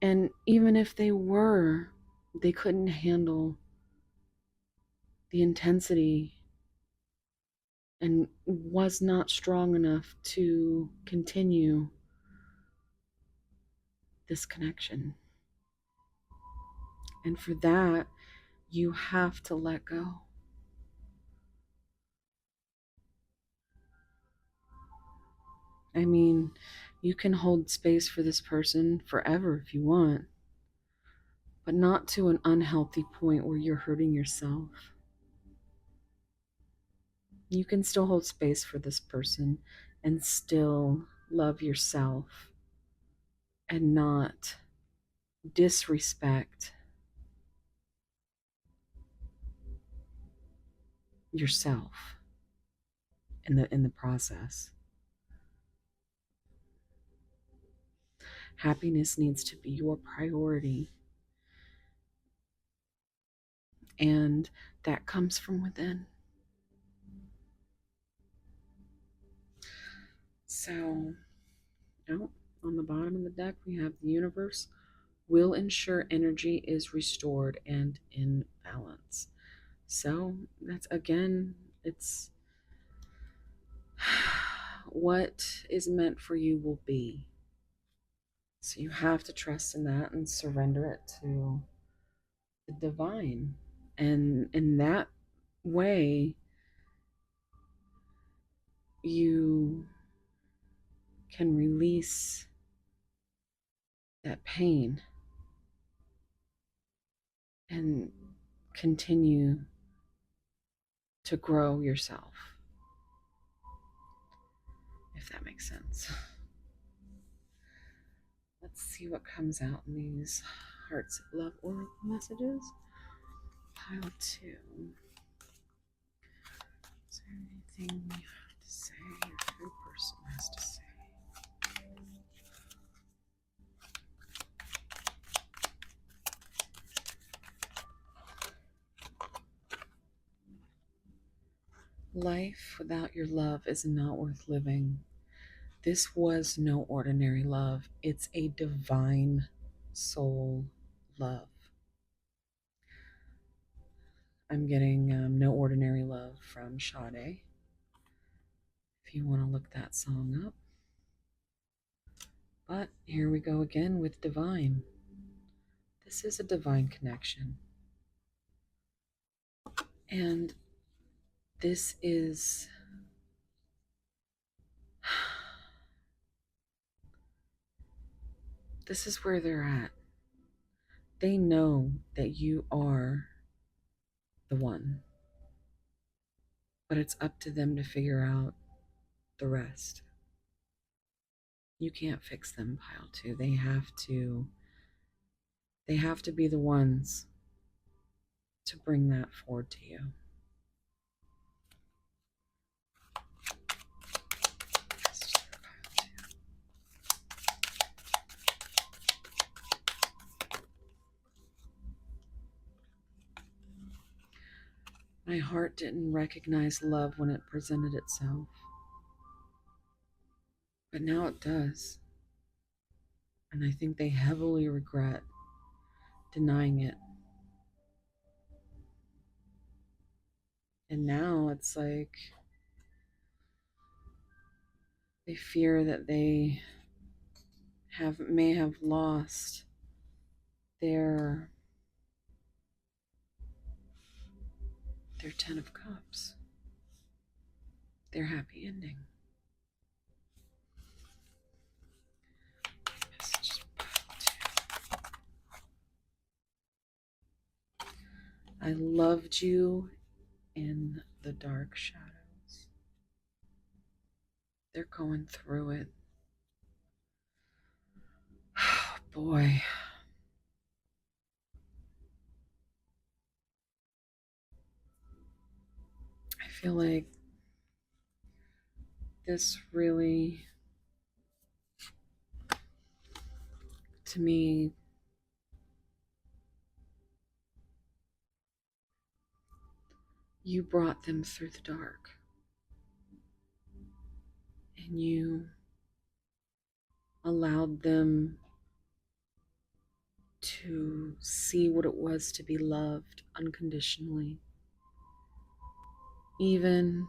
and even if they were, they couldn't handle the intensity and was not strong enough to continue this connection. And for that, you have to let go. I mean, you can hold space for this person forever if you want, but not to an unhealthy point where you're hurting yourself. You can still hold space for this person and still love yourself and not disrespect yourself in the process. Happiness needs to be your priority, and that comes from within. So, on the bottom of the deck, we have the universe will ensure energy is restored and in balance. So, that's again, it's what is meant for you will be. So, you have to trust in that and surrender it to the divine. And in that way, you can release that pain and continue to grow yourself. if that makes sense. Let's see what comes out in these Hearts of Love oracle messages. Pile 2. Is there anything you have to say or your person has to say? Life without your love is not worth living. This was no ordinary love. It's a divine soul love. I'm getting No Ordinary Love from Sade. If you want to look that song up. But here we go again with divine. This is a divine connection. And this is where they're at. They know that you are the one. But it's up to them to figure out the rest. You can't fix them, pile 2. They have to be the ones to bring that forward to you. My heart didn't recognize love when it presented itself, but now it does. And I think they heavily regret denying it. And now it's like they fear that they may have lost their 10 of Cups, their happy ending. I loved you in the dark shadows. They're going through it. Oh, boy. I feel like this really, to me, you brought them through the dark. And you allowed them to see what it was to be loved unconditionally. Even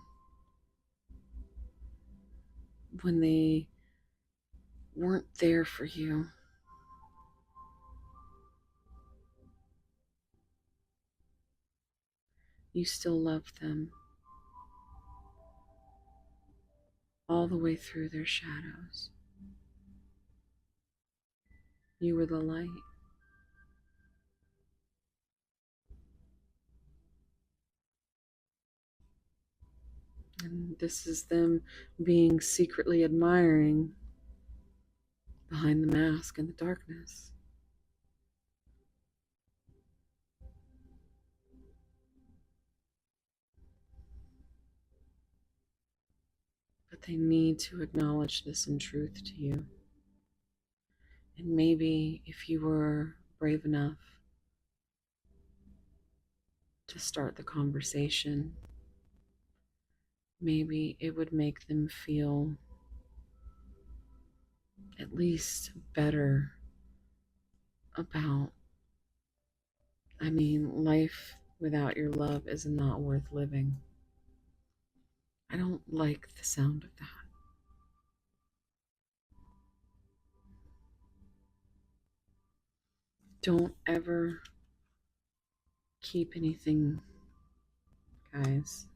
when they weren't there for you. You still loved them all the way through their shadows. You were the light. And this is them being secretly admiring behind the mask in the darkness. But they need to acknowledge this in truth to you. And maybe if you were brave enough to start the conversation, maybe it would make them feel at least better about, life without your love is not worth living. I don't like the sound of that. Don't ever keep anything, guys.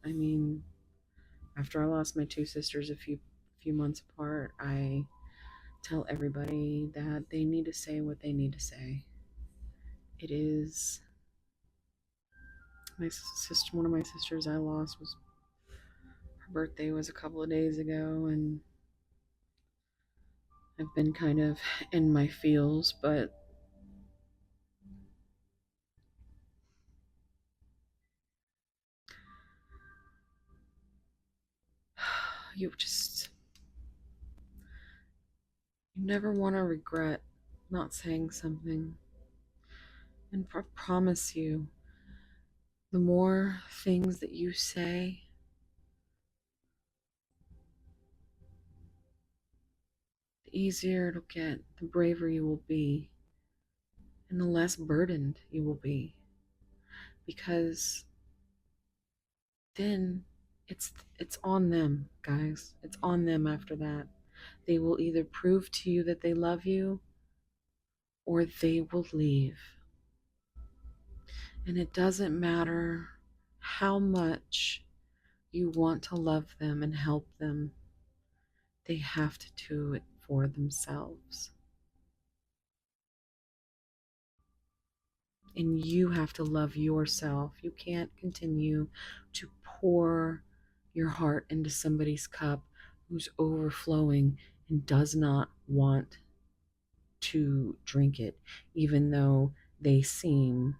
After I lost my 2 sisters a few months apart, I tell everybody that they need to say what they need to say. It is my sister. One of my sisters I lost her birthday was a couple of days ago, and I've been kind of in my feels, but you just, you never want to regret not saying something. And I promise you, the more things that you say, the easier it'll get, the braver you will be, and the less burdened you will be. Because then it's on them, guys. It's on them after that. They will either prove to you that they love you or they will leave. And it doesn't matter how much you want to love them and help them, they have to do it for themselves. And you have to love yourself. You can't continue to pour your heart into somebody's cup who's overflowing and does not want to drink it, even though they seem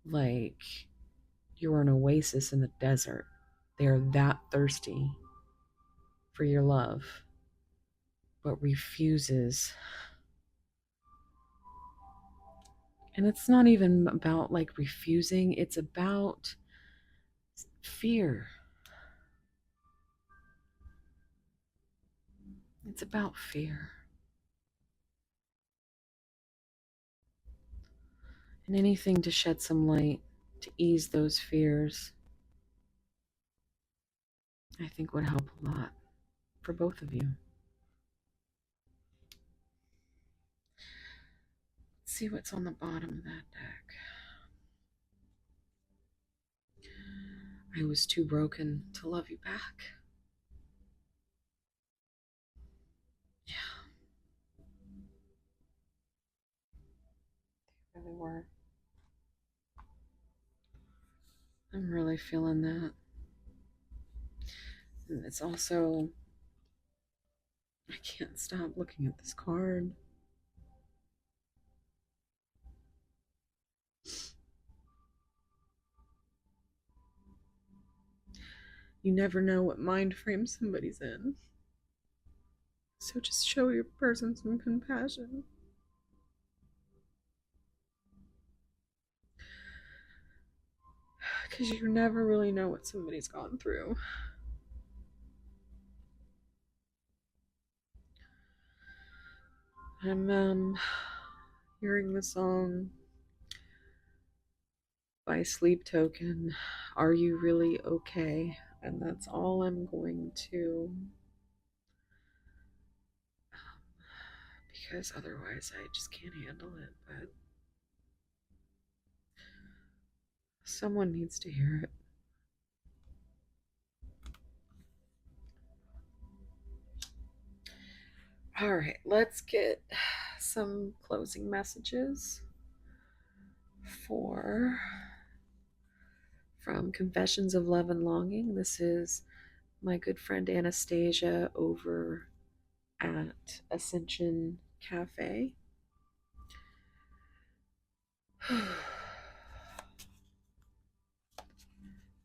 like you're an oasis in the desert. They're that thirsty for your love, but refuses. And it's not even about like refusing, it's about fear. It's about fear. And anything to shed some light, to ease those fears, I think would help a lot for both of you. Let's see what's on the bottom of that deck. I was too broken to love you back. Yeah, they really were. I'm really feeling that. And it's also, I can't stop looking at this card. You never know what mind frame somebody's in. So just show your person some compassion. Because you never really know what somebody's gone through. I'm hearing the song by Sleep Token, Are You Really Okay? And that's all I'm going to, because otherwise I just can't handle it. But someone needs to hear it. All right, let's get some closing messages for from Confessions of Love and Longing. This is my good friend Anastasia over at Ascension Cafe.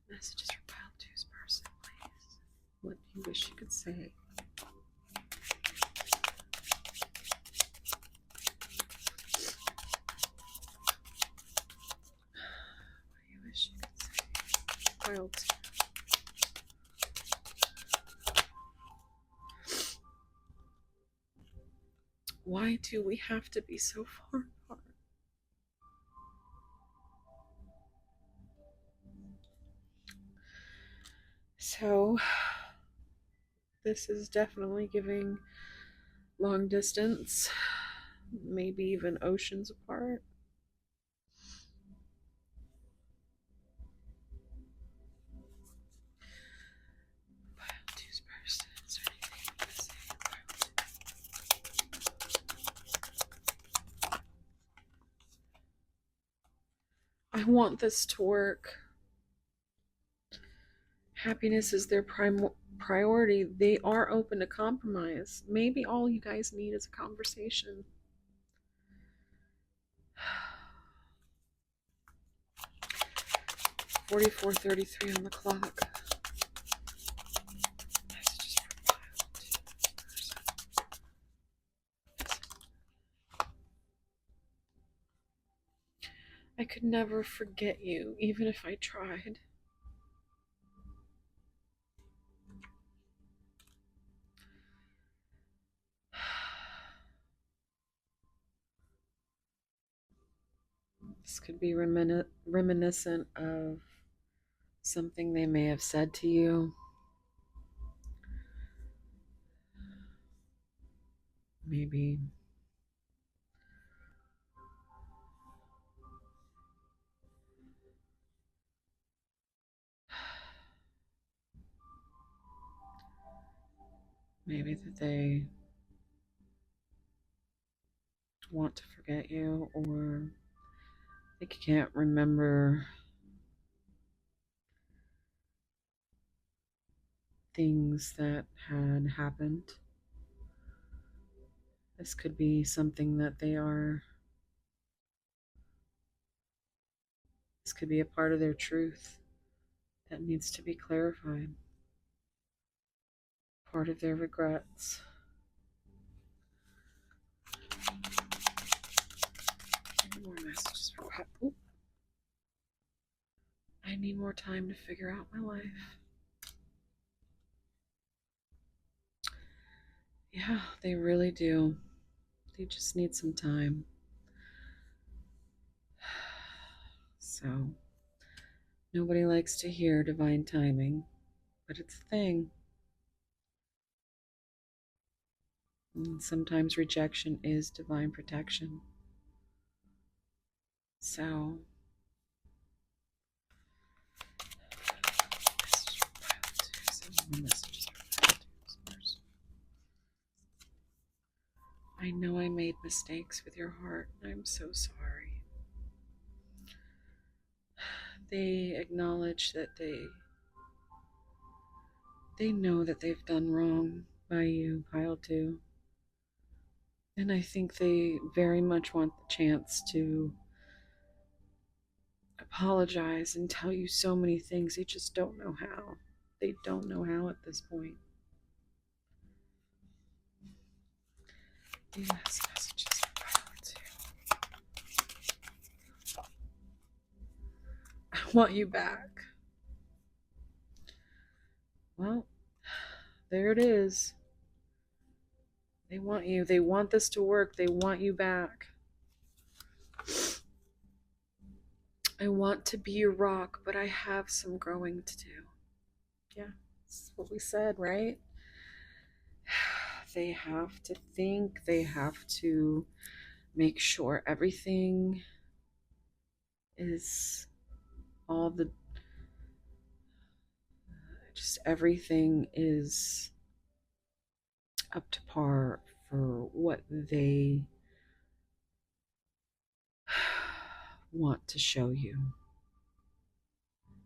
Messages from Pile 2's person, please. What do you wish you could say? What do you wish you could say? Pile 2. Why do we have to be so far apart? So, this is definitely giving long distance, maybe even oceans apart. Pile 2's person. Is there anything you want to say? Pile 2. I want this to work. Happiness is their priority. They are open to compromise. Maybe all you guys need is a conversation. 44:33 on the clock. I could never forget you, even if I tried. This could be reminiscent of something they may have said to you. Maybe that they want to forget you, or they can't remember things that had happened. This could be something that this could be a part of their truth that needs to be clarified, part of their regrets. More messages for what? I need more time to figure out my life. Yeah, they really do. They just need some time. So, nobody likes to hear divine timing, but it's a thing. And sometimes rejection is divine protection. So, I know I made mistakes with your heart. I'm so sorry. They acknowledge that they know that they've done wrong by you, Pile 2. And I think they very much want the chance to apologize and tell you so many things. They just don't know how. They don't know how at this point. Yes, messages for Pile 2. I want you back. Well, there it is. They want you. They want this to work. They want you back. I want to be your rock, but I have some growing to do. Yeah, that's what we said, right? They have to think, they have to make sure everything is all the just everything is up to par for what they want to show you.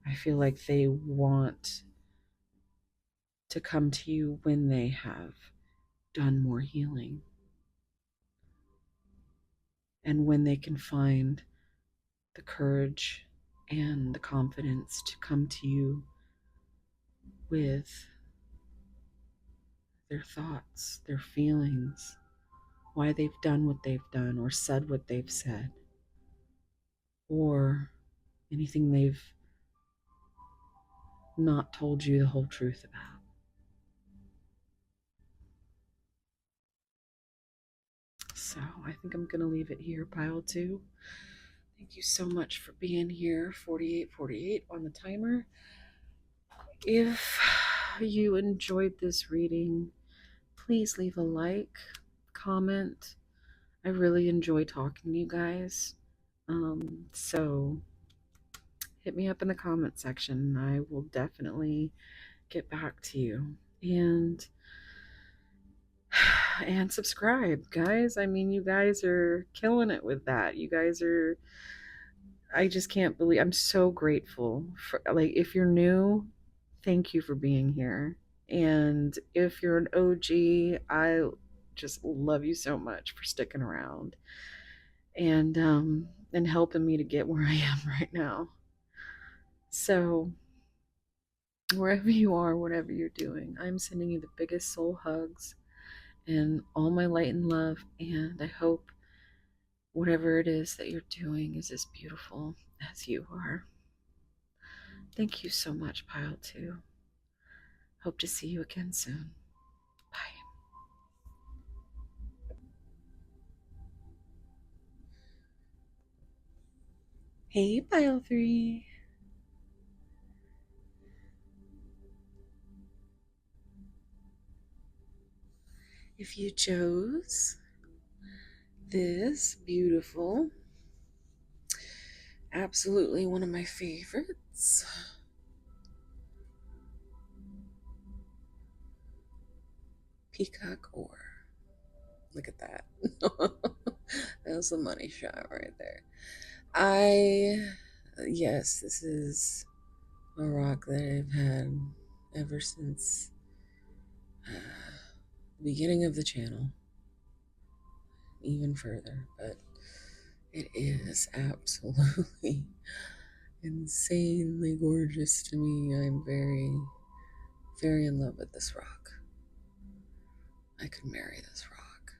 I feel like they want to come to you when they have done more healing and when they can find the courage and the confidence to come to you with their thoughts, their feelings, why they've done what they've done or said what they've said, or anything they've not told you the whole truth about. So I think I'm going to leave it here, Pile 2. Thank you so much for being here. 48:48 on the timer. If you enjoyed this reading, please leave a like, comment. I really enjoy talking to you guys. So hit me up in the comment section. I will definitely get back to you. And subscribe, guys. I mean, you guys are killing it with that. You guys are, I just can't believe, I'm so grateful for, like, if you're new, thank you for being here. And if you're an OG, I just love you so much for sticking around and helping me to get where I am right now. So wherever you are, whatever you're doing, I'm sending you the biggest soul hugs and all my light and love. And I hope whatever it is that you're doing is as beautiful as you are. Thank you so much, Pile 2. Hope to see you again soon. Bye. Hey, Pile 3. If you chose this beautiful, absolutely one of my favorites, peacock ore. Look at that. That was a money shot right there. Yes, this is a rock that I've had ever since the beginning of the channel, even further, but it is absolutely insanely gorgeous to me. I'm very, very in love with this rock. I could marry this rock.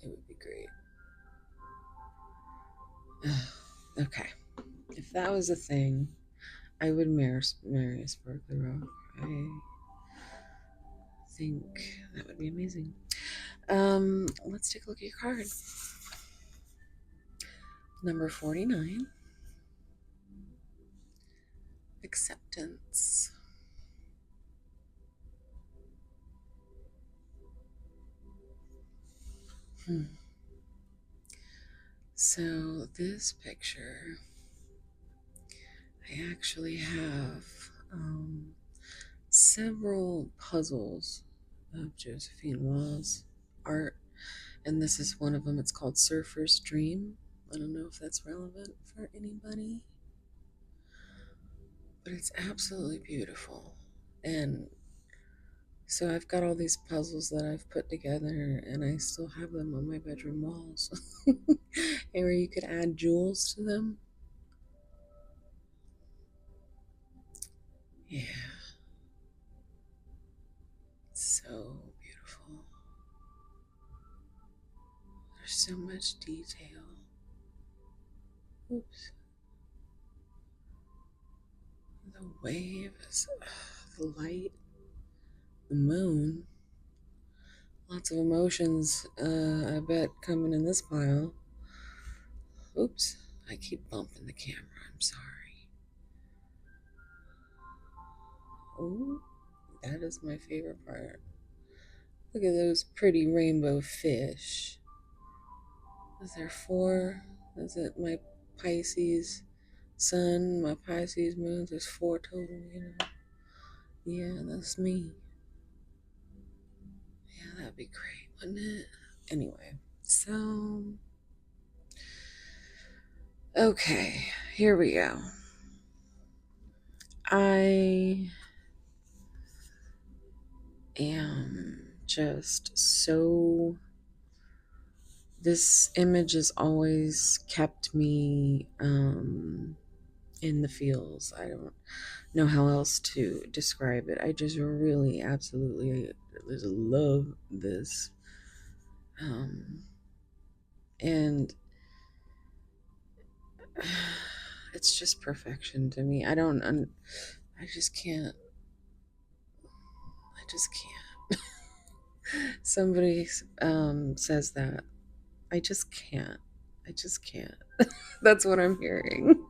It would be great. Okay. If that was a thing, I would marry a sparkly rock. I think that would be amazing. Let's take a look at your card. Number 49. Acceptance. So this picture, I actually have several puzzles of Josephine Wall's art, and this is one of them. It's called Surfer's Dream. I don't know if that's relevant for anybody, but it's absolutely beautiful. And so I've got all these puzzles that I've put together, and I still have them on my bedroom walls. And where you could add jewels to them. Yeah. So beautiful. There's so much detail. Oops. The waves, the light, the moon. Lots of emotions, I bet, coming in this pile. Oops. I keep bumping the camera. I'm sorry. Oh, that is my favorite part. Look at those pretty rainbow fish. Is there 4? Is it my Pisces sun, my Pisces moon? There's 4 total, you know. Yeah, that's me. Yeah, that'd be great, wouldn't it? Anyway, so okay, here we go. I am just so. This image has always kept me in the feels. I don't know how else to describe it. I just really, absolutely just love this. And it's just perfection to me. I just can't. I just can't. Somebody says that. I just can't. I just can't. That's what I'm hearing.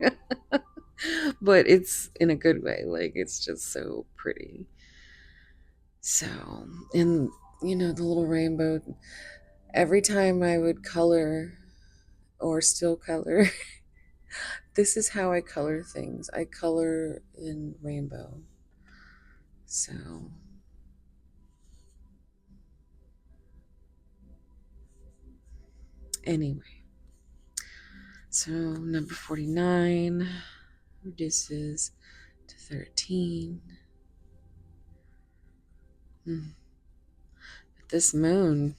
But it's in a good way. Like, it's just so pretty. So, and the little rainbow, every time I would color or still color, this is how I color things. I color in rainbow. So, anyway, so number 49 reduces to 13. But this moon,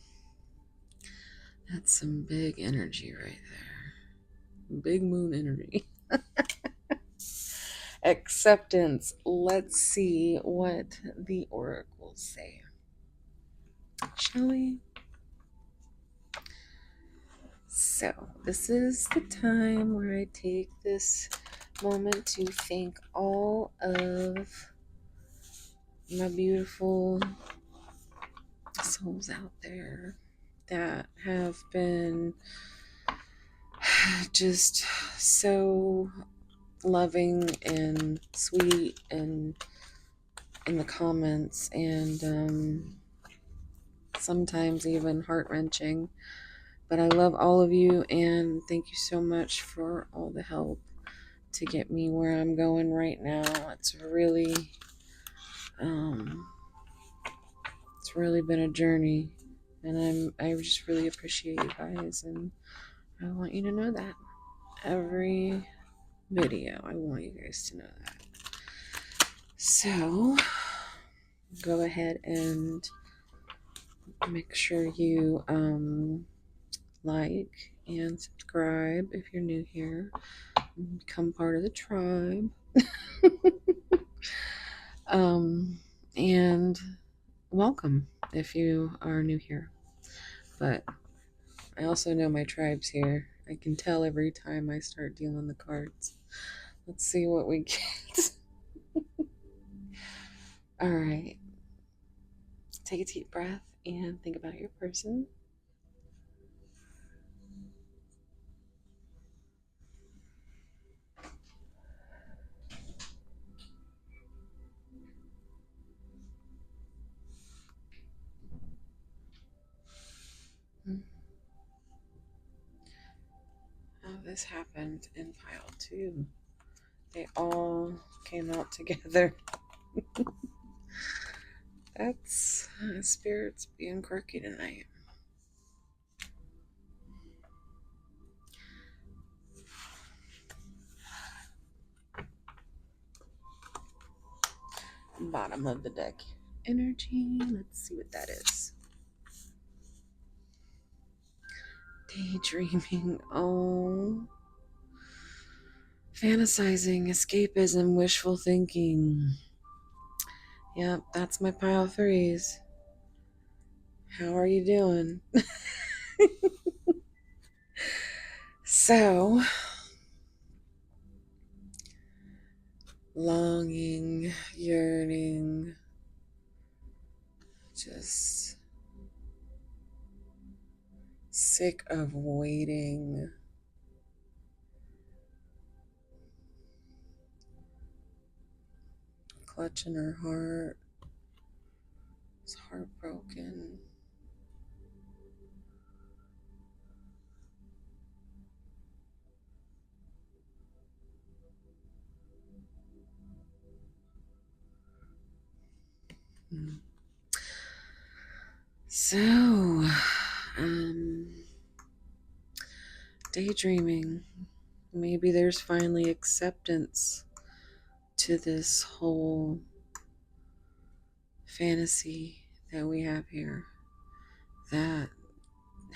that's some big energy right there. Big moon energy. Acceptance. Let's see what the oracles say. Shall we? So, this is the time where I take this moment to thank all of my beautiful souls out there that have been just so loving and sweet and in the comments, and sometimes even heart-wrenching. But I love all of you, and thank you so much for all the help to get me where I'm going right now. Um, it's really been a journey, and I just really appreciate you guys, and I want you to know that every video, I want you guys to know that. So go ahead and make sure you like and subscribe if you're new here. Become part of the tribe. And welcome if you are new here. But I also know my tribe's here. I can tell every time I start dealing the cards. Let's see what we get. All right. Take a deep breath and think about your person. Oh, this happened in pile 2. They all came out together. That's spirits being quirky tonight. Bottom of the deck energy. Let's see what that is. Daydreaming. Oh. Fantasizing, escapism, wishful thinking. Yep, that's my pile 3s. How are you doing? So, longing, yearning, just sick of waiting. Clutching her heart. It's heartbroken. So, daydreaming. Maybe there's finally acceptance to this whole fantasy that we have here. That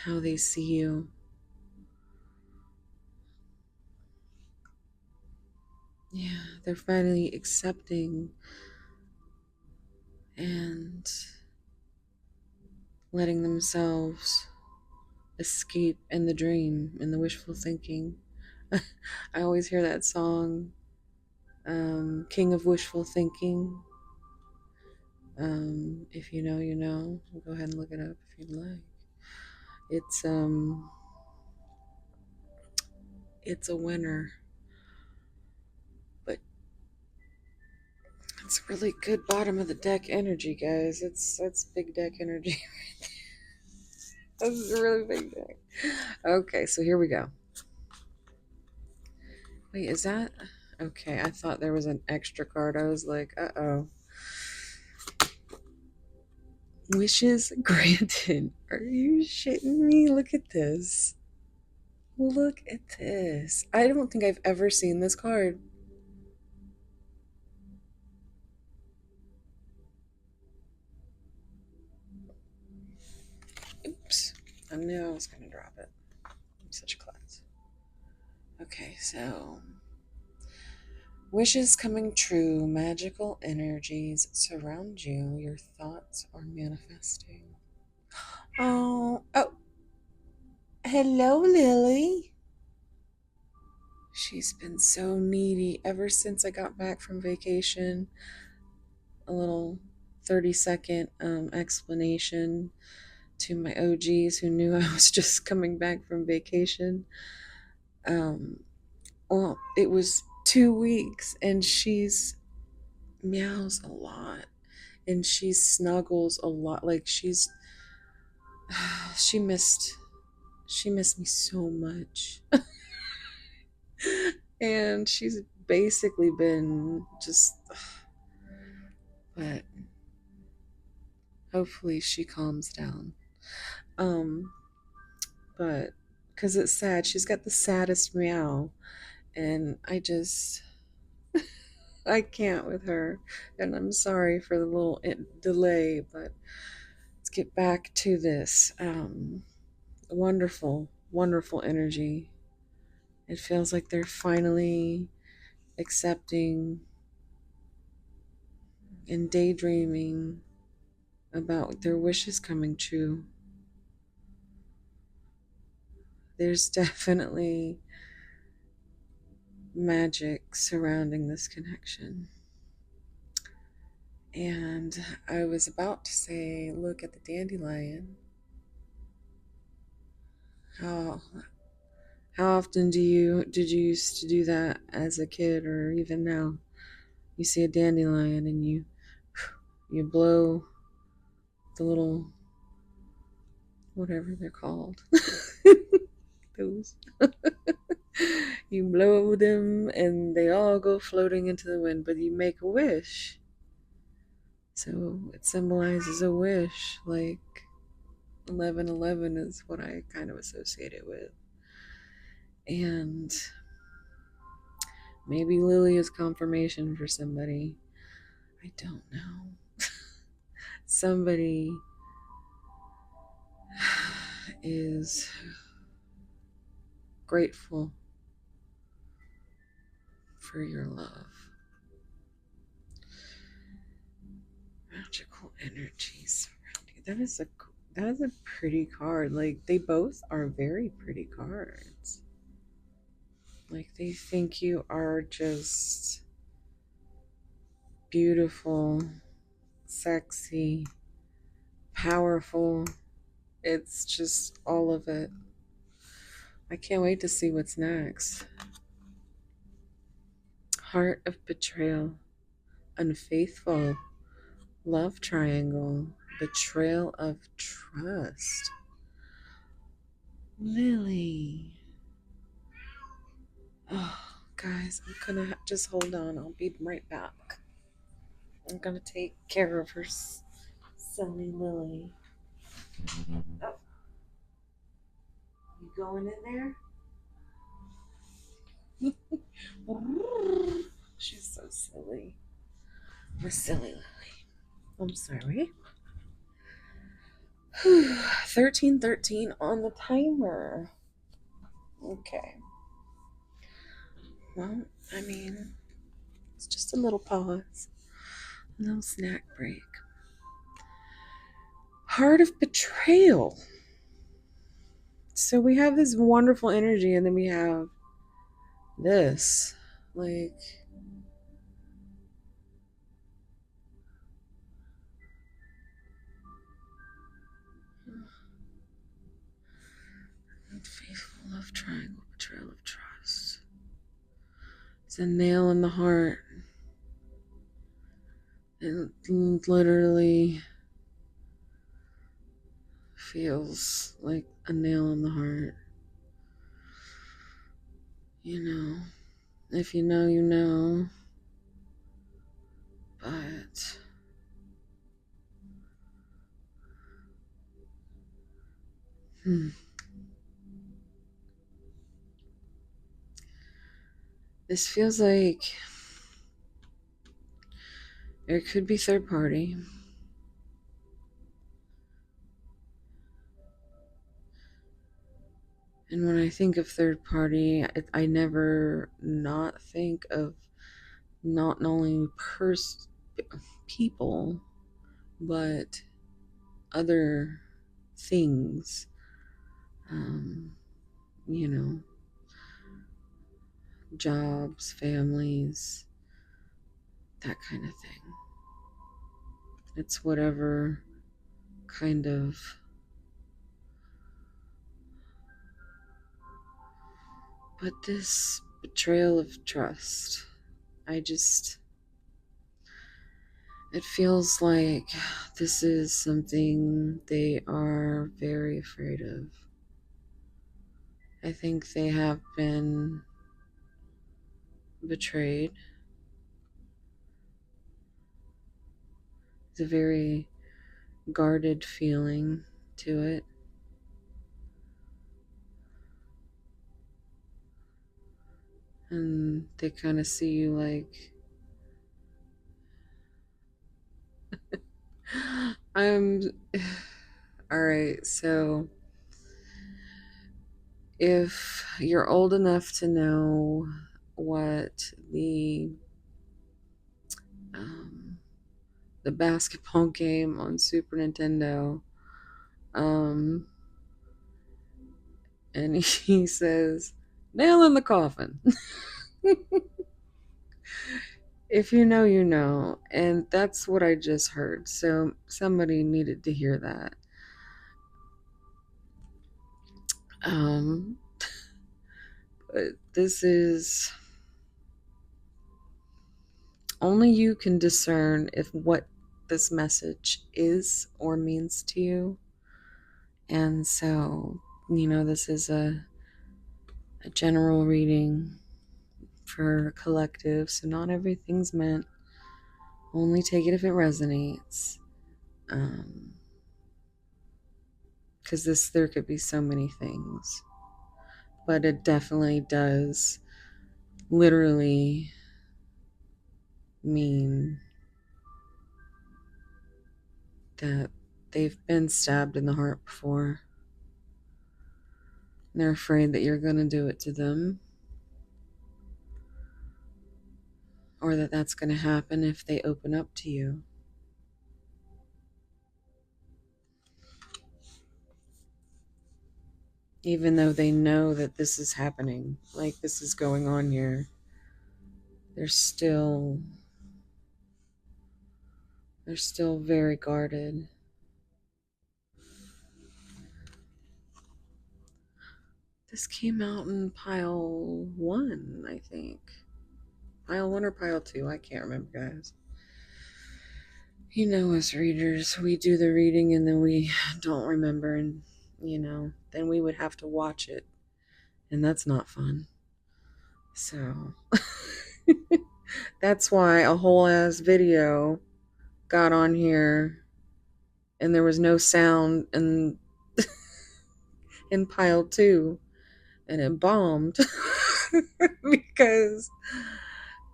how they see you. Yeah, they're finally accepting and letting themselves escape in the dream, in the wishful thinking. I always hear that song, King of Wishful Thinking. If you know, you know. Go ahead and look it up if you'd like. It's a winner, but it's really good bottom of the deck energy, guys. That's big deck energy. That's a really big deck. Okay, so here we go. Wait, is that okay? I thought there was an extra card. I was like, uh-oh. Wishes granted. Are you shitting me? Look at this. Look at this. I don't think I've ever seen this card. I knew I was going to drop it. I'm such a klutz. Okay, so wishes coming true, magical energies surround you, your thoughts are manifesting. Oh, hello, Lily. She's been so needy ever since I got back from vacation. A little 30-second explanation to my OGs who knew I was just coming back from vacation. Um, well, it was 2 weeks, and she's meows a lot, and she snuggles a lot. Like she missed she missed me so much, and she's basically been just. But hopefully she calms down. Um, but because it's sad, she's got the saddest meow, and I can't with her, and I'm sorry for the little delay, but let's get back to this. Wonderful, wonderful energy. It feels like they're finally accepting and daydreaming about their wishes coming true. There's definitely magic surrounding this connection. And I was about to say, look at the dandelion. How how often did you used to do that as a kid, or even now? You see a dandelion and you blow the little whatever they're called. Those. You blow them and they all go floating into the wind, but you make a wish. So it symbolizes a wish, like 1111 is what I kind of associate it with. And maybe Lily is confirmation for somebody. I don't know. Somebody is grateful for your love. Magical energies surrounding you. That is a pretty card. Like they both are very pretty cards. Like they think you are just beautiful, sexy, powerful. It's just all of it. I can't wait to see what's next. Heart of betrayal, unfaithful, love triangle, betrayal of trust. Lily. Oh, guys, I'm gonna just hold on. I'll be right back. I'm gonna take care of her silly Lily. Oh, you going in there? She's so silly. We're silly Lily. I'm sorry. 1313 on the timer. Okay. Well, I mean, it's just a little pause, a little snack break. Heart of betrayal. So we have this wonderful energy, and then we have this. Like, unfaithful love triangle, betrayal of trust. It's a nail in the heart. It literally feels like a nail in the heart. You know, if you know, you know. But this feels like it could be third party. And when I think of third party, I never not think of not only people, but other things, um, you know, jobs, families, that kind of thing. It's whatever kind of but this betrayal of trust, I just it feels like this is something they are very afraid of. I think they have been betrayed. It's a very guarded feeling to it. And they kind of see you like, I'm. Alright, so if you're old enough to know what um, the basketball game on Super Nintendo, um, and he says, nail in the coffin. If you know, you know. And that's what I just heard. So somebody needed to hear that. Um, but this is only you can discern if what this message is or means to you. And so, this is a general reading for collective, so not everything's meant. Only take it if it resonates. Because there could be so many things. But it definitely does literally mean that they've been stabbed in the heart before. They're afraid that you're going to do it to them, or that that's going to happen if they open up to you. Even though they know that this is happening, like this is going on here, they're still very guarded. This came out in pile 1, I think. Pile 1 or pile 2, I can't remember, guys. Us readers, we do the reading and then we don't remember, and then we would have to watch it, and that's not fun. So that's why a whole ass video got on here and there was no sound in pile 2, and it bombed because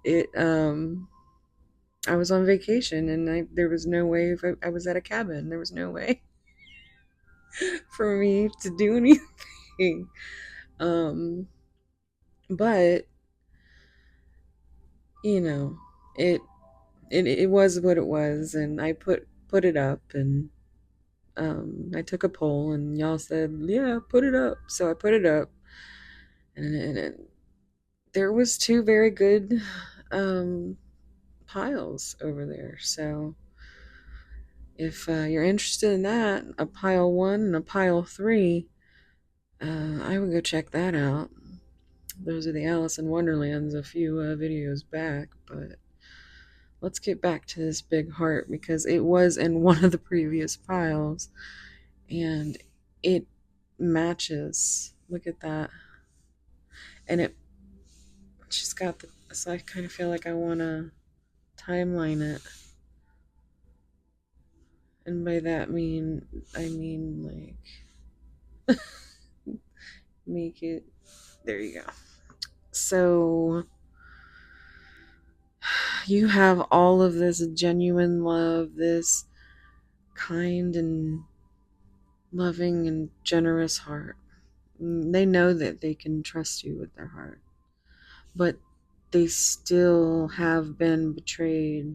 it I was on vacation, and there was no way, if I was at a cabin, there was no way for me to do anything. But it it was what it was, and I put it up, and I took a poll, and y'all said, yeah, put it up. So I put it up, and there was 2 very good piles over there. So if you're interested in that, a pile 1 and a pile 3, I would go check that out. Those are the Alice in Wonderlands a few videos back, but let's get back to this big heart, because it was in one of the previous piles and it matches. Look at that. And she's got so I kind of feel like I want to timeline it. And by that I mean like make it, there you go. So you have all of this genuine love, this kind and loving and generous heart They know that they can trust you with their heart, but they still have been betrayed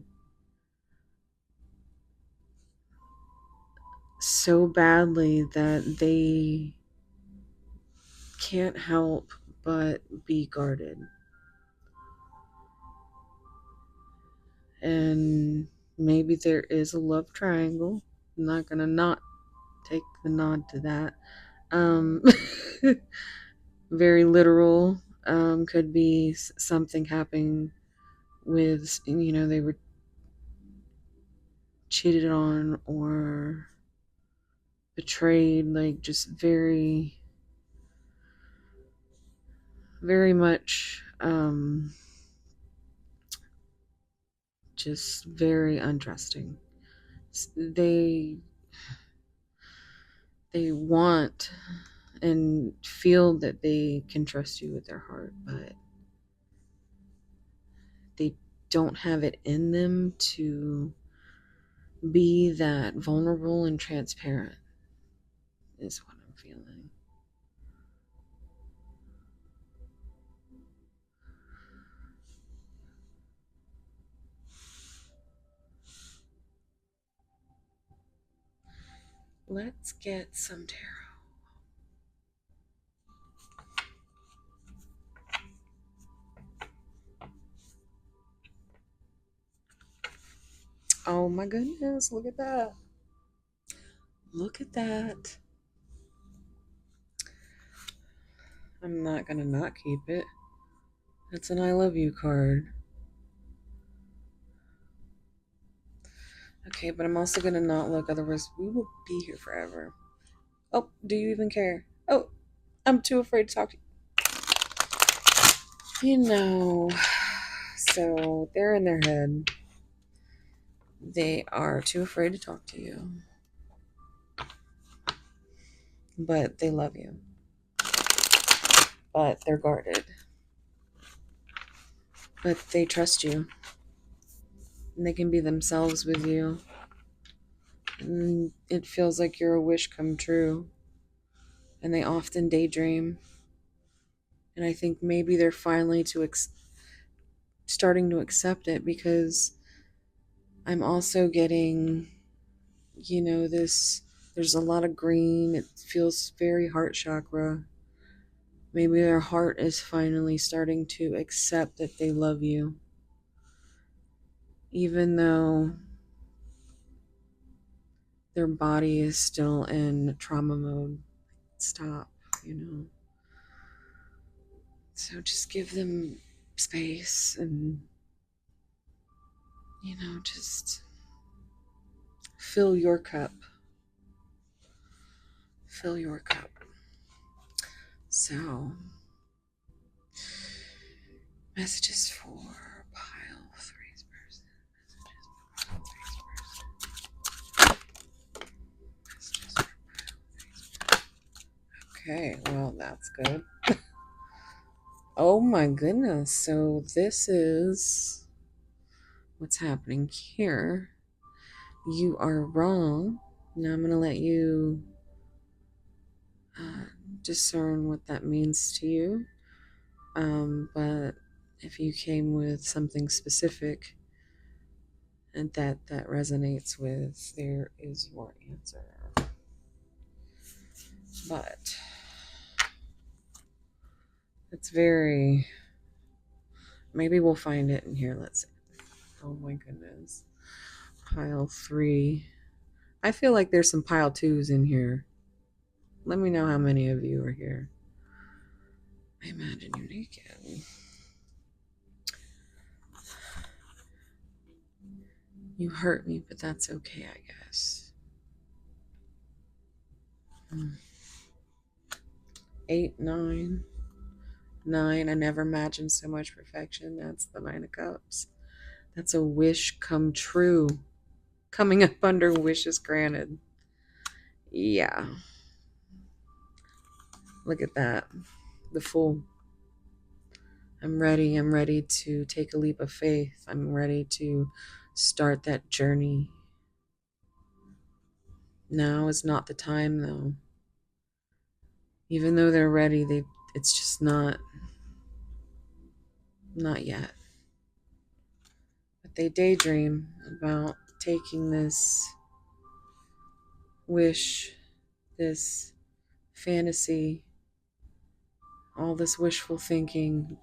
so badly that they can't help but be guarded. And maybe there is a love triangle. I'm not gonna not take the nod to that. Um, very literal. Could be something happening with, they were cheated on or betrayed, like just very, very much, just very untrusting. They they want and feel that they can trust you with their heart, but they don't have it in them to be that vulnerable and transparent, is what I'm feeling. Let's get some tarot. Oh my goodness, look at that. Look at that. I'm not gonna not keep it. That's an I love you card. Okay, but I'm also gonna not look, otherwise we will be here forever. Oh, do you even care? Oh, I'm too afraid to talk to you. So they're in their head. They are too afraid to talk to you. But they love you. But they're guarded. But they trust you. And they can be themselves with you. And it feels like you're a wish come true. And they often daydream. And I think maybe they're finally starting to accept it, because I'm also getting, this, there's a lot of green. It feels very heart chakra. Maybe their heart is finally starting to accept that they love you, even though their body is still in trauma mode. Stop, you know. So just give them space and, just fill your cup. Fill your cup. So, messages for pile three's person. Messages for pile three's person. Okay, well, that's good. Oh my goodness. So, this is what's happening here. You are wrong. Now, I'm going to let you discern what that means to you. But if you came with something specific and that resonates with, there is your answer. But it's very, maybe we'll find it in here. Let's see. Oh my goodness. Pile 3. I feel like there's some pile 2s in here. Let me know how many of you are here. I imagine you're naked. You hurt me, but that's okay, I guess. 8, 9. 9. I never imagined so much perfection. That's the 9 of Cups. That's a wish come true. Coming up under wishes granted. Yeah. Look at that. The Fool. I'm ready. I'm ready to take a leap of faith. I'm ready to start that journey. Now is not the time, though. Even though they're ready, it's just not yet. But they daydream about taking this wish, this fantasy, all this wishful thinking.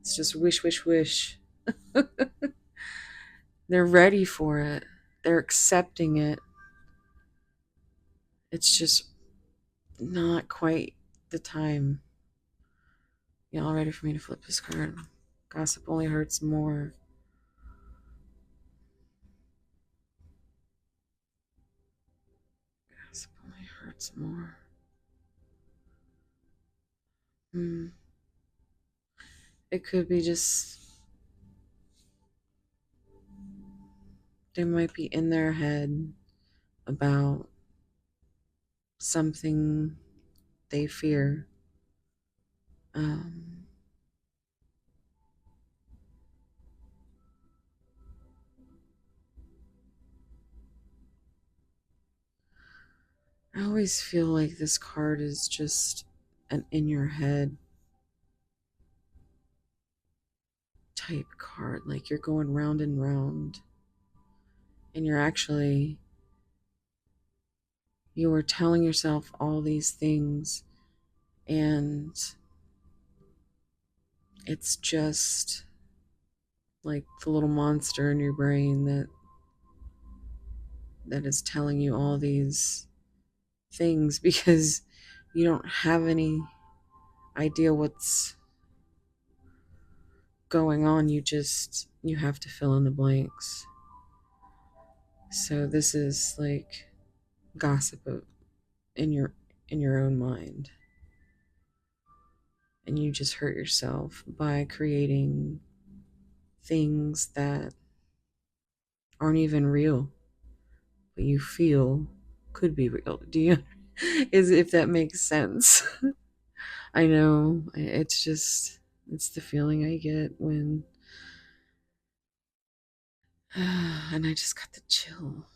It's just wish, wish, wish. They're ready for it. They're accepting it. It's just not quite the time. Y'all ready for me to flip this card? Gossip only hurts more. Gossip only hurts more. It could be just, they might be in their head about something they fear. Um, I always feel like this card is just an in your head type card. Like you're going round and round, and you are telling yourself all these things, and it's just like the little monster in your brain that is telling you all these things because you don't have any idea what's going on. You have to fill in the blanks. So this is like gossip in your own mind, and you just hurt yourself by creating things that aren't even real, but you feel could be real. Do you is if that makes sense? I know it's the feeling I get when and I just got the chill.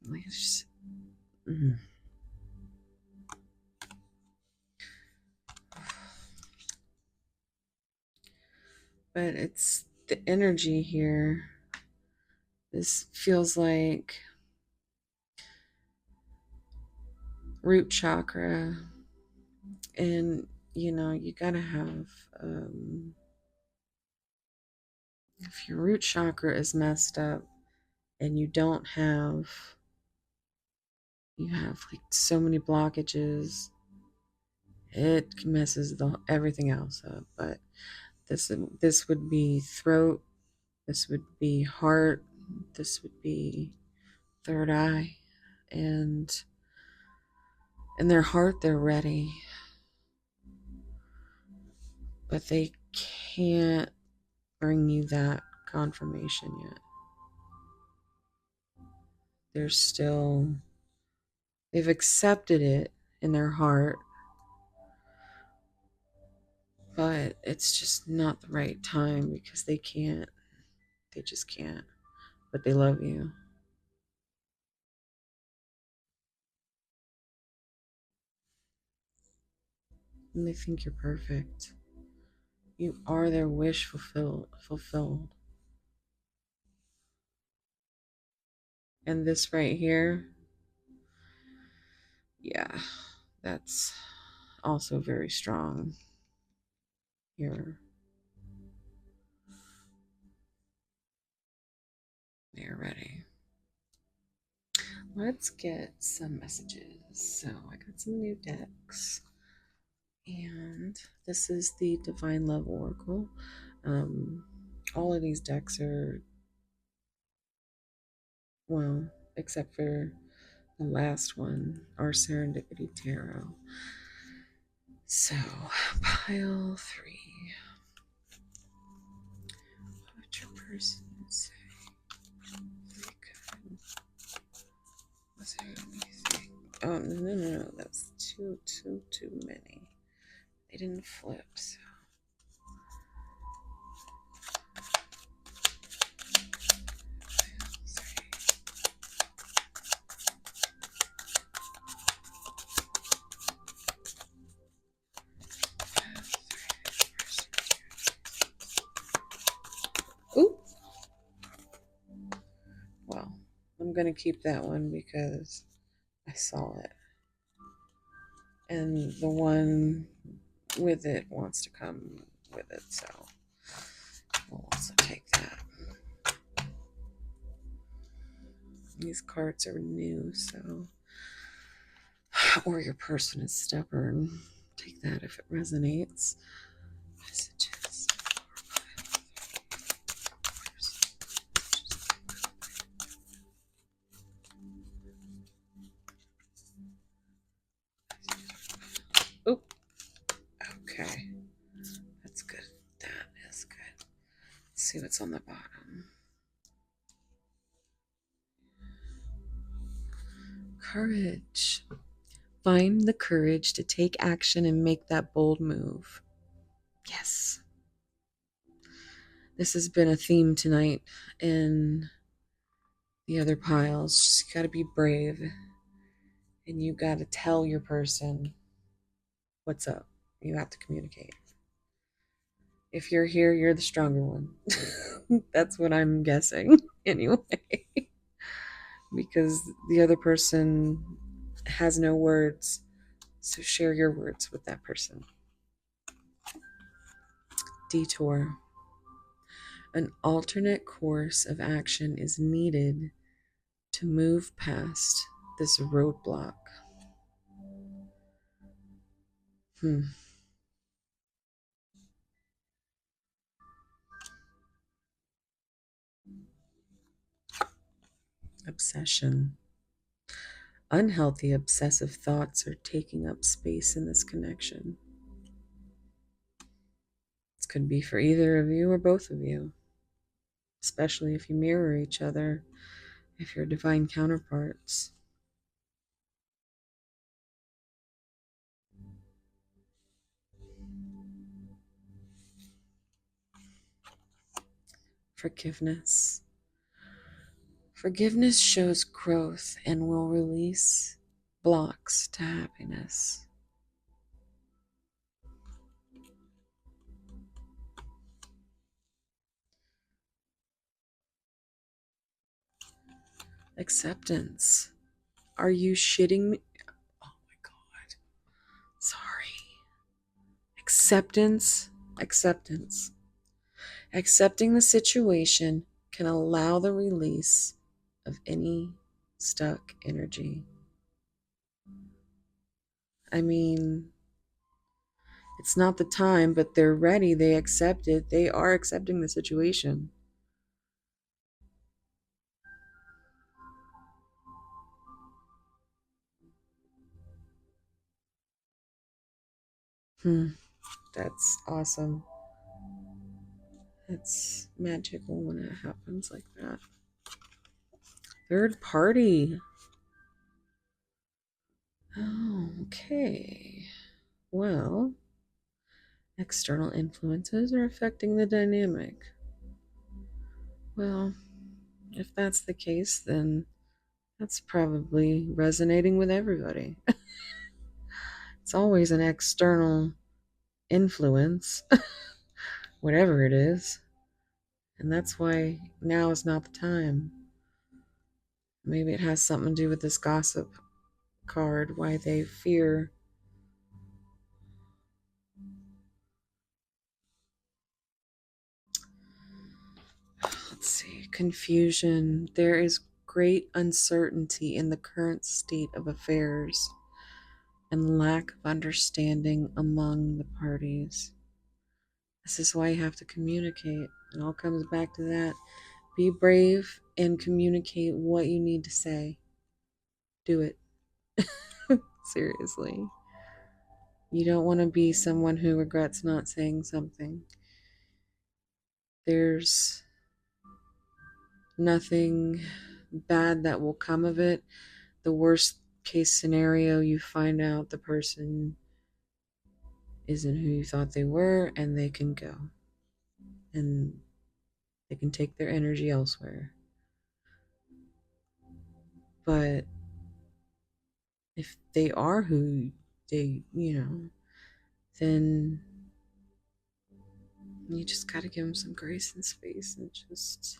Like it's just but it's the energy here. This feels like root chakra, and you gotta have if your root chakra is messed up and you have like so many blockages, it messes everything else up. But this would be throat, this would be heart, this would be third eye, and in their heart they're ready, but they can't bring you that confirmation yet. They've accepted it in their heart, but it's just not the right time because they just can't, but they love you. And they think you're perfect. You are their wish fulfilled. And this right here, yeah, that's also very strong here. They're ready. Let's get some messages. So I got some new decks. And this is the Divine Love Oracle. All of these decks are, well, except for the last one, our Serendipity Tarot. So, pile 3. What would your person say? Was there anything? Oh, no. That's too many. They didn't flip, so. going to keep that one because I saw it. And the one with it wants to come with it, so we'll also take that. These cards are new, so, or your person is stubborn. Take that if it resonates. Messages. Oh, okay. That's good. That is good. Let's see what's on the bottom. Courage. Find the courage to take action and make that bold move. Yes. This has been a theme tonight in the other piles. Just got to be brave. And you got to tell your person what's up. You have to communicate. If you're here, you're the stronger one. That's what I'm guessing, anyway. Because the other person has no words. So share your words with that person. Detour. An alternate course of action is needed to move past this roadblock. Obsession. Unhealthy obsessive thoughts are taking up space in this connection. This could be for either of you or both of you, especially if you mirror each other, if you're divine counterparts. Forgiveness. Forgiveness shows growth and will release blocks to happiness. Acceptance. Are you shitting me? Oh my God. Sorry. Acceptance. Acceptance. Accepting the situation can allow the release of any stuck energy. I mean, it's not the time, but they're ready. They accept it. They are accepting the situation. That's awesome. It's magical when it happens like that. Third party. Oh, okay. Well, external influences are affecting the dynamic. Well, if that's the case, then that's probably resonating with everybody. It's always an external influence, whatever it is. And that's why now is not the time. Maybe it has something to do with this gossip card, why they fear. Let's see, confusion. There is great uncertainty in the current state of affairs and lack of understanding among the parties. This is why you have to communicate. It all comes back to that. Be brave and communicate what you need to say. Do it. Seriously. You don't want to be someone who regrets not saying something. There's nothing bad that will come of it. The worst case scenario, you find out the person isn't who you thought they were, and they can go. And they can take their energy elsewhere. But if they are who they, then you just got to give them some grace and space and just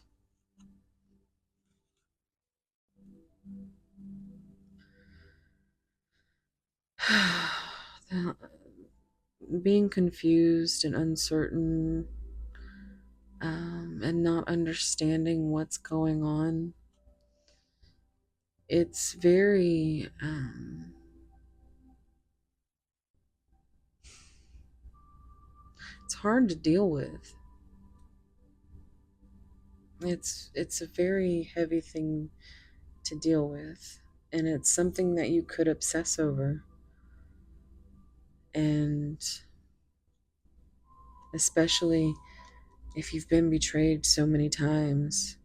Being confused and uncertain, and not understanding what's going on. It's very, it's hard to deal with. It's a very heavy thing to deal with, and it's something that you could obsess over. And especially if you've been betrayed so many times,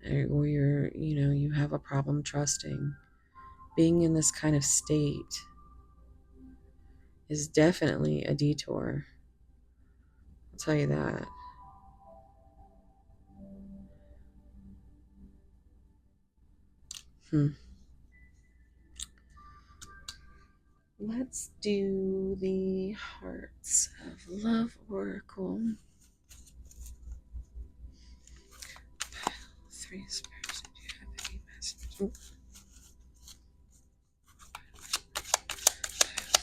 or you have a problem trusting, being in this kind of state is definitely a detour. I'll tell you that. Hmm. Let's do the Hearts of Love Oracle. Three spirits. Do you have any message? Oh,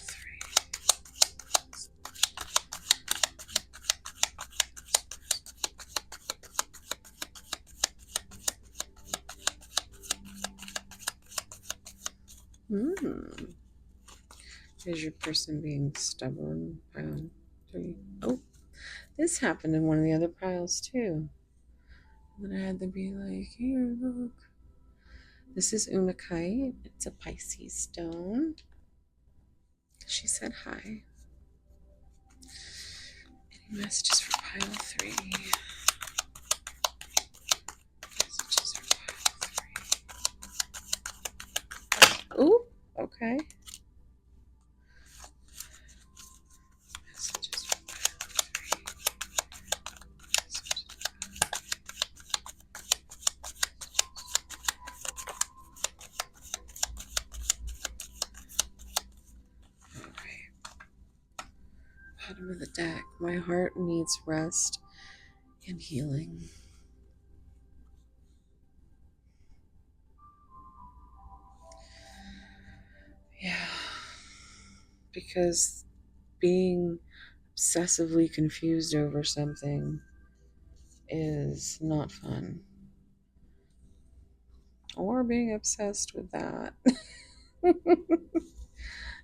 three. Is your person being stubborn? Pile 3. Oh, this happened in one of the other piles too. Then I had to be like, here, look. This is Unakite. It's a Pisces stone. She said hi. Any messages for pile 3? Messages for pile 3. Ooh, okay. Messages for pile 3. Messages. Alright. Bottom of the deck. My heart needs rest and healing. Yeah. Because being obsessively confused over something is not fun. Or being obsessed with that.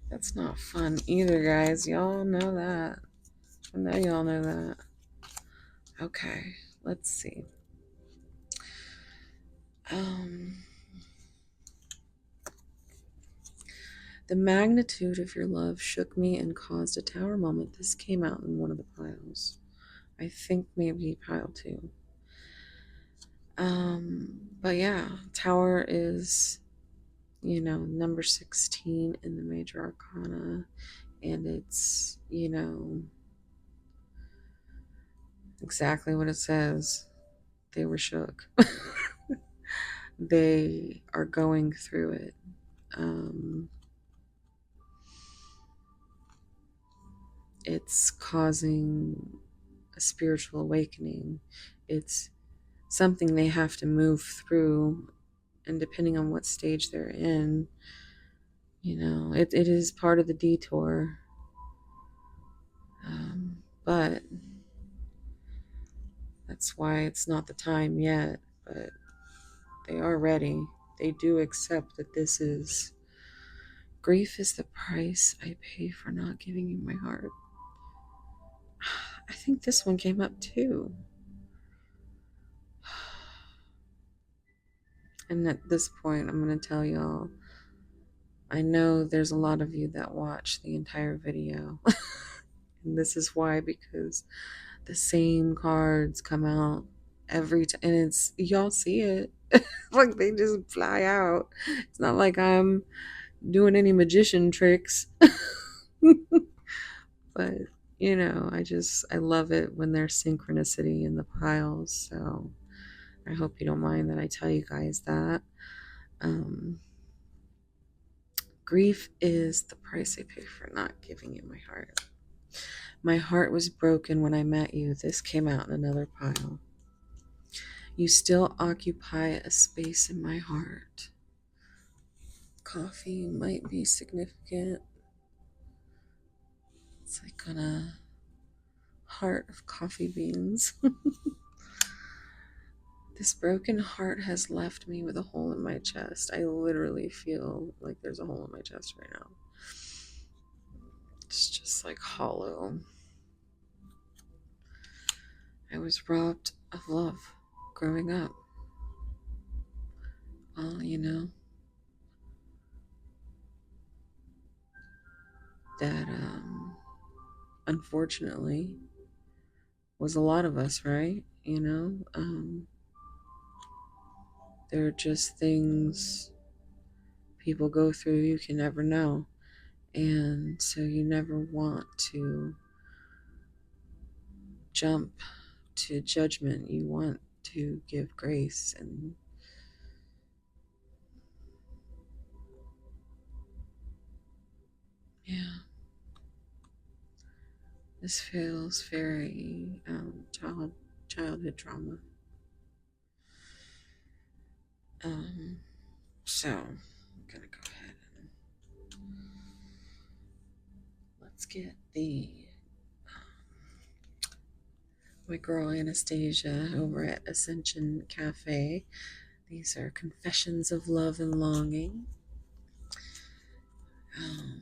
That's not fun either, guys. Y'all know that. I know y'all know that. Okay, let's see. The magnitude of your love shook me and caused a tower moment. This came out in one of the piles. I think maybe pile 2. But yeah, tower is, number 16 in the major arcana, and it's, exactly what it says. They were shook. They are going through it. It's causing a spiritual awakening. It's something they have to move through, and depending on what stage they're in, it is part of the detour. But that's why it's not the time yet. But they are ready. They do accept that this is grief is the price I pay for not giving you my heart. I think this one came up too. And at this point, I'm going to tell y'all, I know there's a lot of you that watch the entire video. And this is why, because the same cards come out every time. And it's, y'all see it. Like they just fly out. It's not like I'm doing any magician tricks. But, I love it when there's synchronicity in the piles. So I hope you don't mind that I tell you guys that. Grief is the price I pay for not giving you my heart. My heart was broken when I met you. This came out in another pile. You still occupy a space in my heart. coffee might be significant. It's like on a heart of coffee beans. This broken heart has left me with a hole in my chest. I literally feel like there's a hole in my chest right now. It's just like hollow. I was robbed of love growing up. Well, you know, that unfortunately was a lot of us, right? There are just things people go through you can never know. And so you never want to jump to judgment. You want to give grace. And yeah, this feels very childhood trauma. So I'm gonna go ahead and let's get my girl Anastasia over at Ascension Cafe. These are confessions of love and longing. Gonna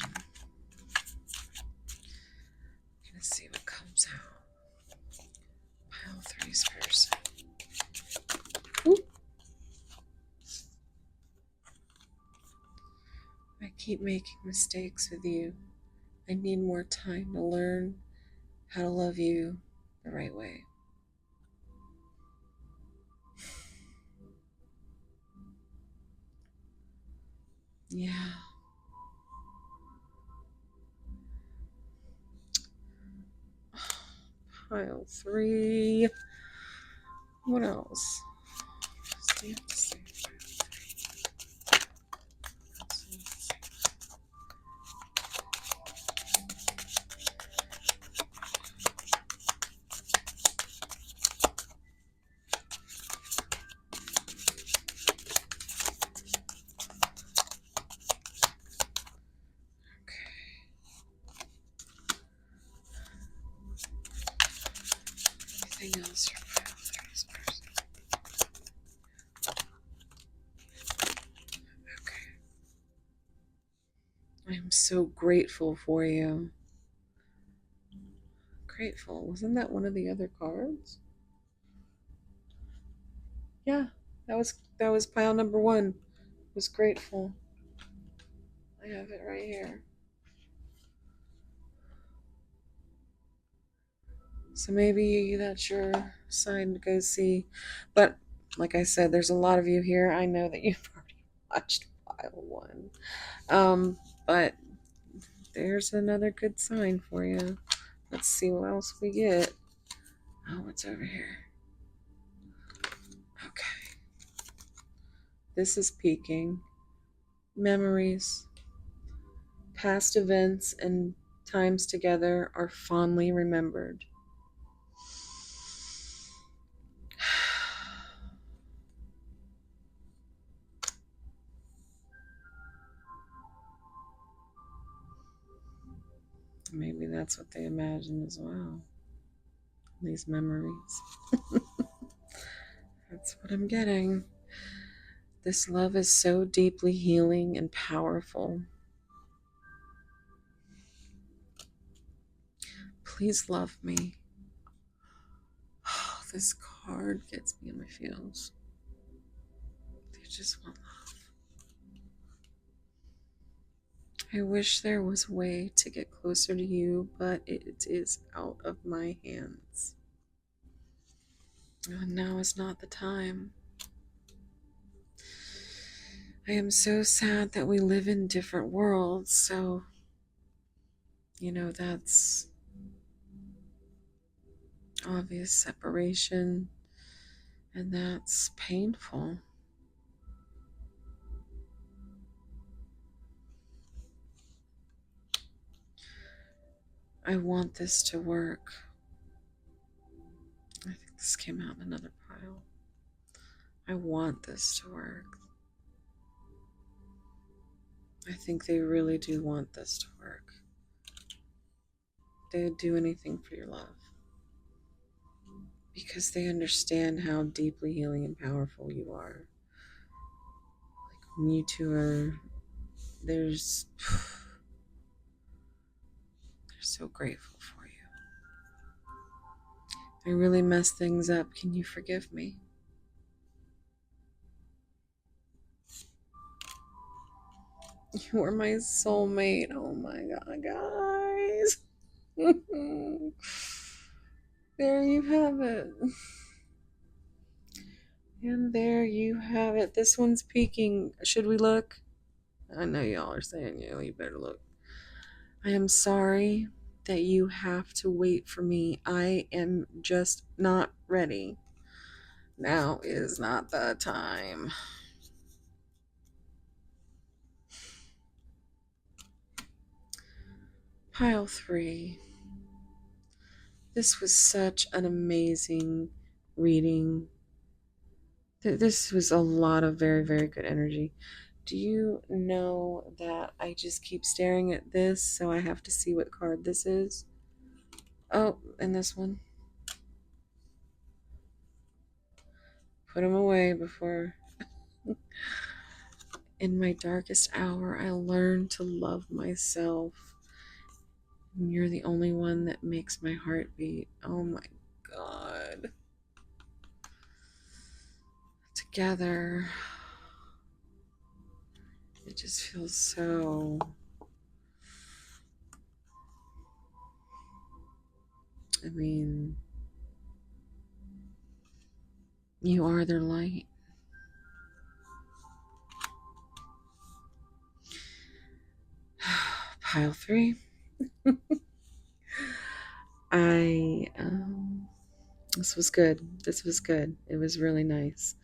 see what comes out. Pile three's person. Oop. I keep making mistakes with you. I need more time to learn how to love you the right way. Yeah. Pile three. What else? Anything else for pile three's person? Okay. I am so grateful for you. Grateful. Wasn't that one of the other cards? Yeah, that was pile number one. Was grateful. I have it right here. So maybe that's your sign to go see. But like I said, there's a lot of you here. I know that you've already watched pile one. But there's another good sign for you. Let's see what else we get. Oh, what's over here? Okay. This is peaking. Memories. Past events and times together are fondly remembered. Maybe that's what they imagine as well. These memories. That's what I'm getting. This love is so deeply healing and powerful. Please love me. Oh, this card gets me in my feels. They just want love. I wish there was a way to get closer to you, but it is out of my hands. And now is not the time. I am so sad that we live in different worlds, so, that's obvious separation, and that's painful. I want this to work. I think this came out in another pile. I want this to work. I think they really do want this to work. They would do anything for your love because they understand how deeply healing and powerful you are. Like when you two are, there's, they're so grateful for you. I really messed things up. Can you forgive me? You are my soulmate. Oh my god, guys. There you have it. And there you have it. This one's peeking. Should we look? I know y'all are saying, you better look. I am sorry that you have to wait for me. I am just not ready. Now is not the time. Pile 3. This was such an amazing reading. This was a lot of very, very good energy. Do you know that I just keep staring at this, so I have to see what card this is? Oh, and this one. Put them away before. In my darkest hour, I learned to love myself. And you're the only one that makes my heart beat. Oh my god. Together, it just feels so. I mean, you are their light. Pile 3. I this was good. This was good. It was really nice.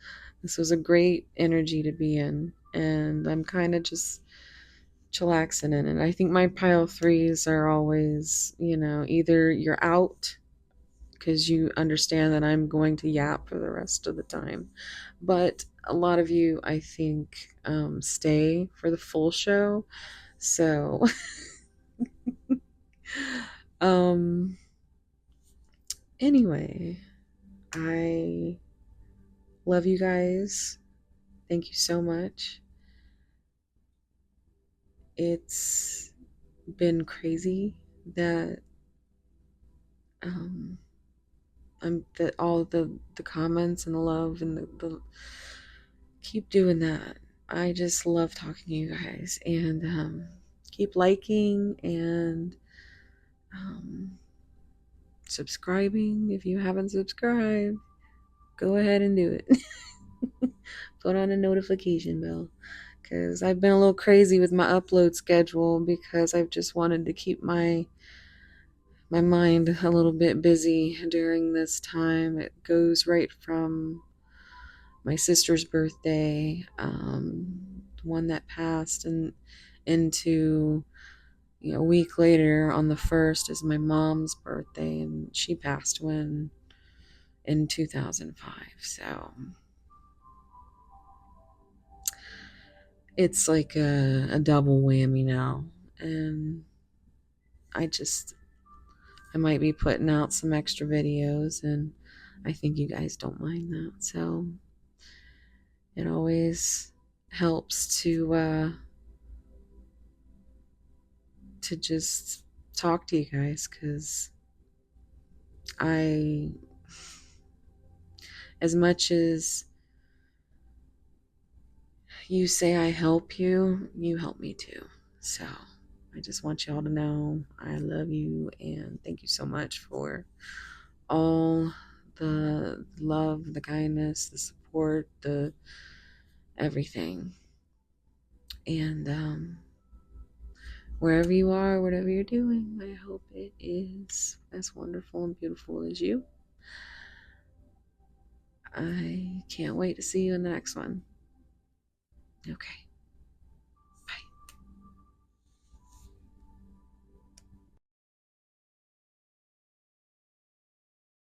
This was a great energy to be in, and I'm kind of just chillaxing in it. I think my pile 3s are always, either you're out because you understand that I'm going to yap for the rest of the time, but a lot of you, I think, stay for the full show. So, um, anyway, I love you guys. Thank you so much. It's been crazy that um I'm that all the comments and the love and the keep doing that. I just love talking to you guys, and keep liking and um subscribing if you haven't subscribed. Go ahead and do it. Put on a notification bell because I've been a little crazy with my upload schedule because I've just wanted to keep my mind a little bit busy during this time. It goes right from my sister's birthday, the one that passed, and into a week later on the 1st is my mom's birthday, and she passed when in 2005. So it's like a double whammy now, and I just I might be putting out some extra videos, and I think you guys don't mind that. So it always helps to just talk to you guys because I, as much as you say I help you, you help me too. So I just want y'all to know I love you and thank you so much for all the love, the kindness, the support, the everything. And wherever you are, whatever you're doing, I hope it is as wonderful and beautiful as you. I can't wait to see you in the next one. Okay.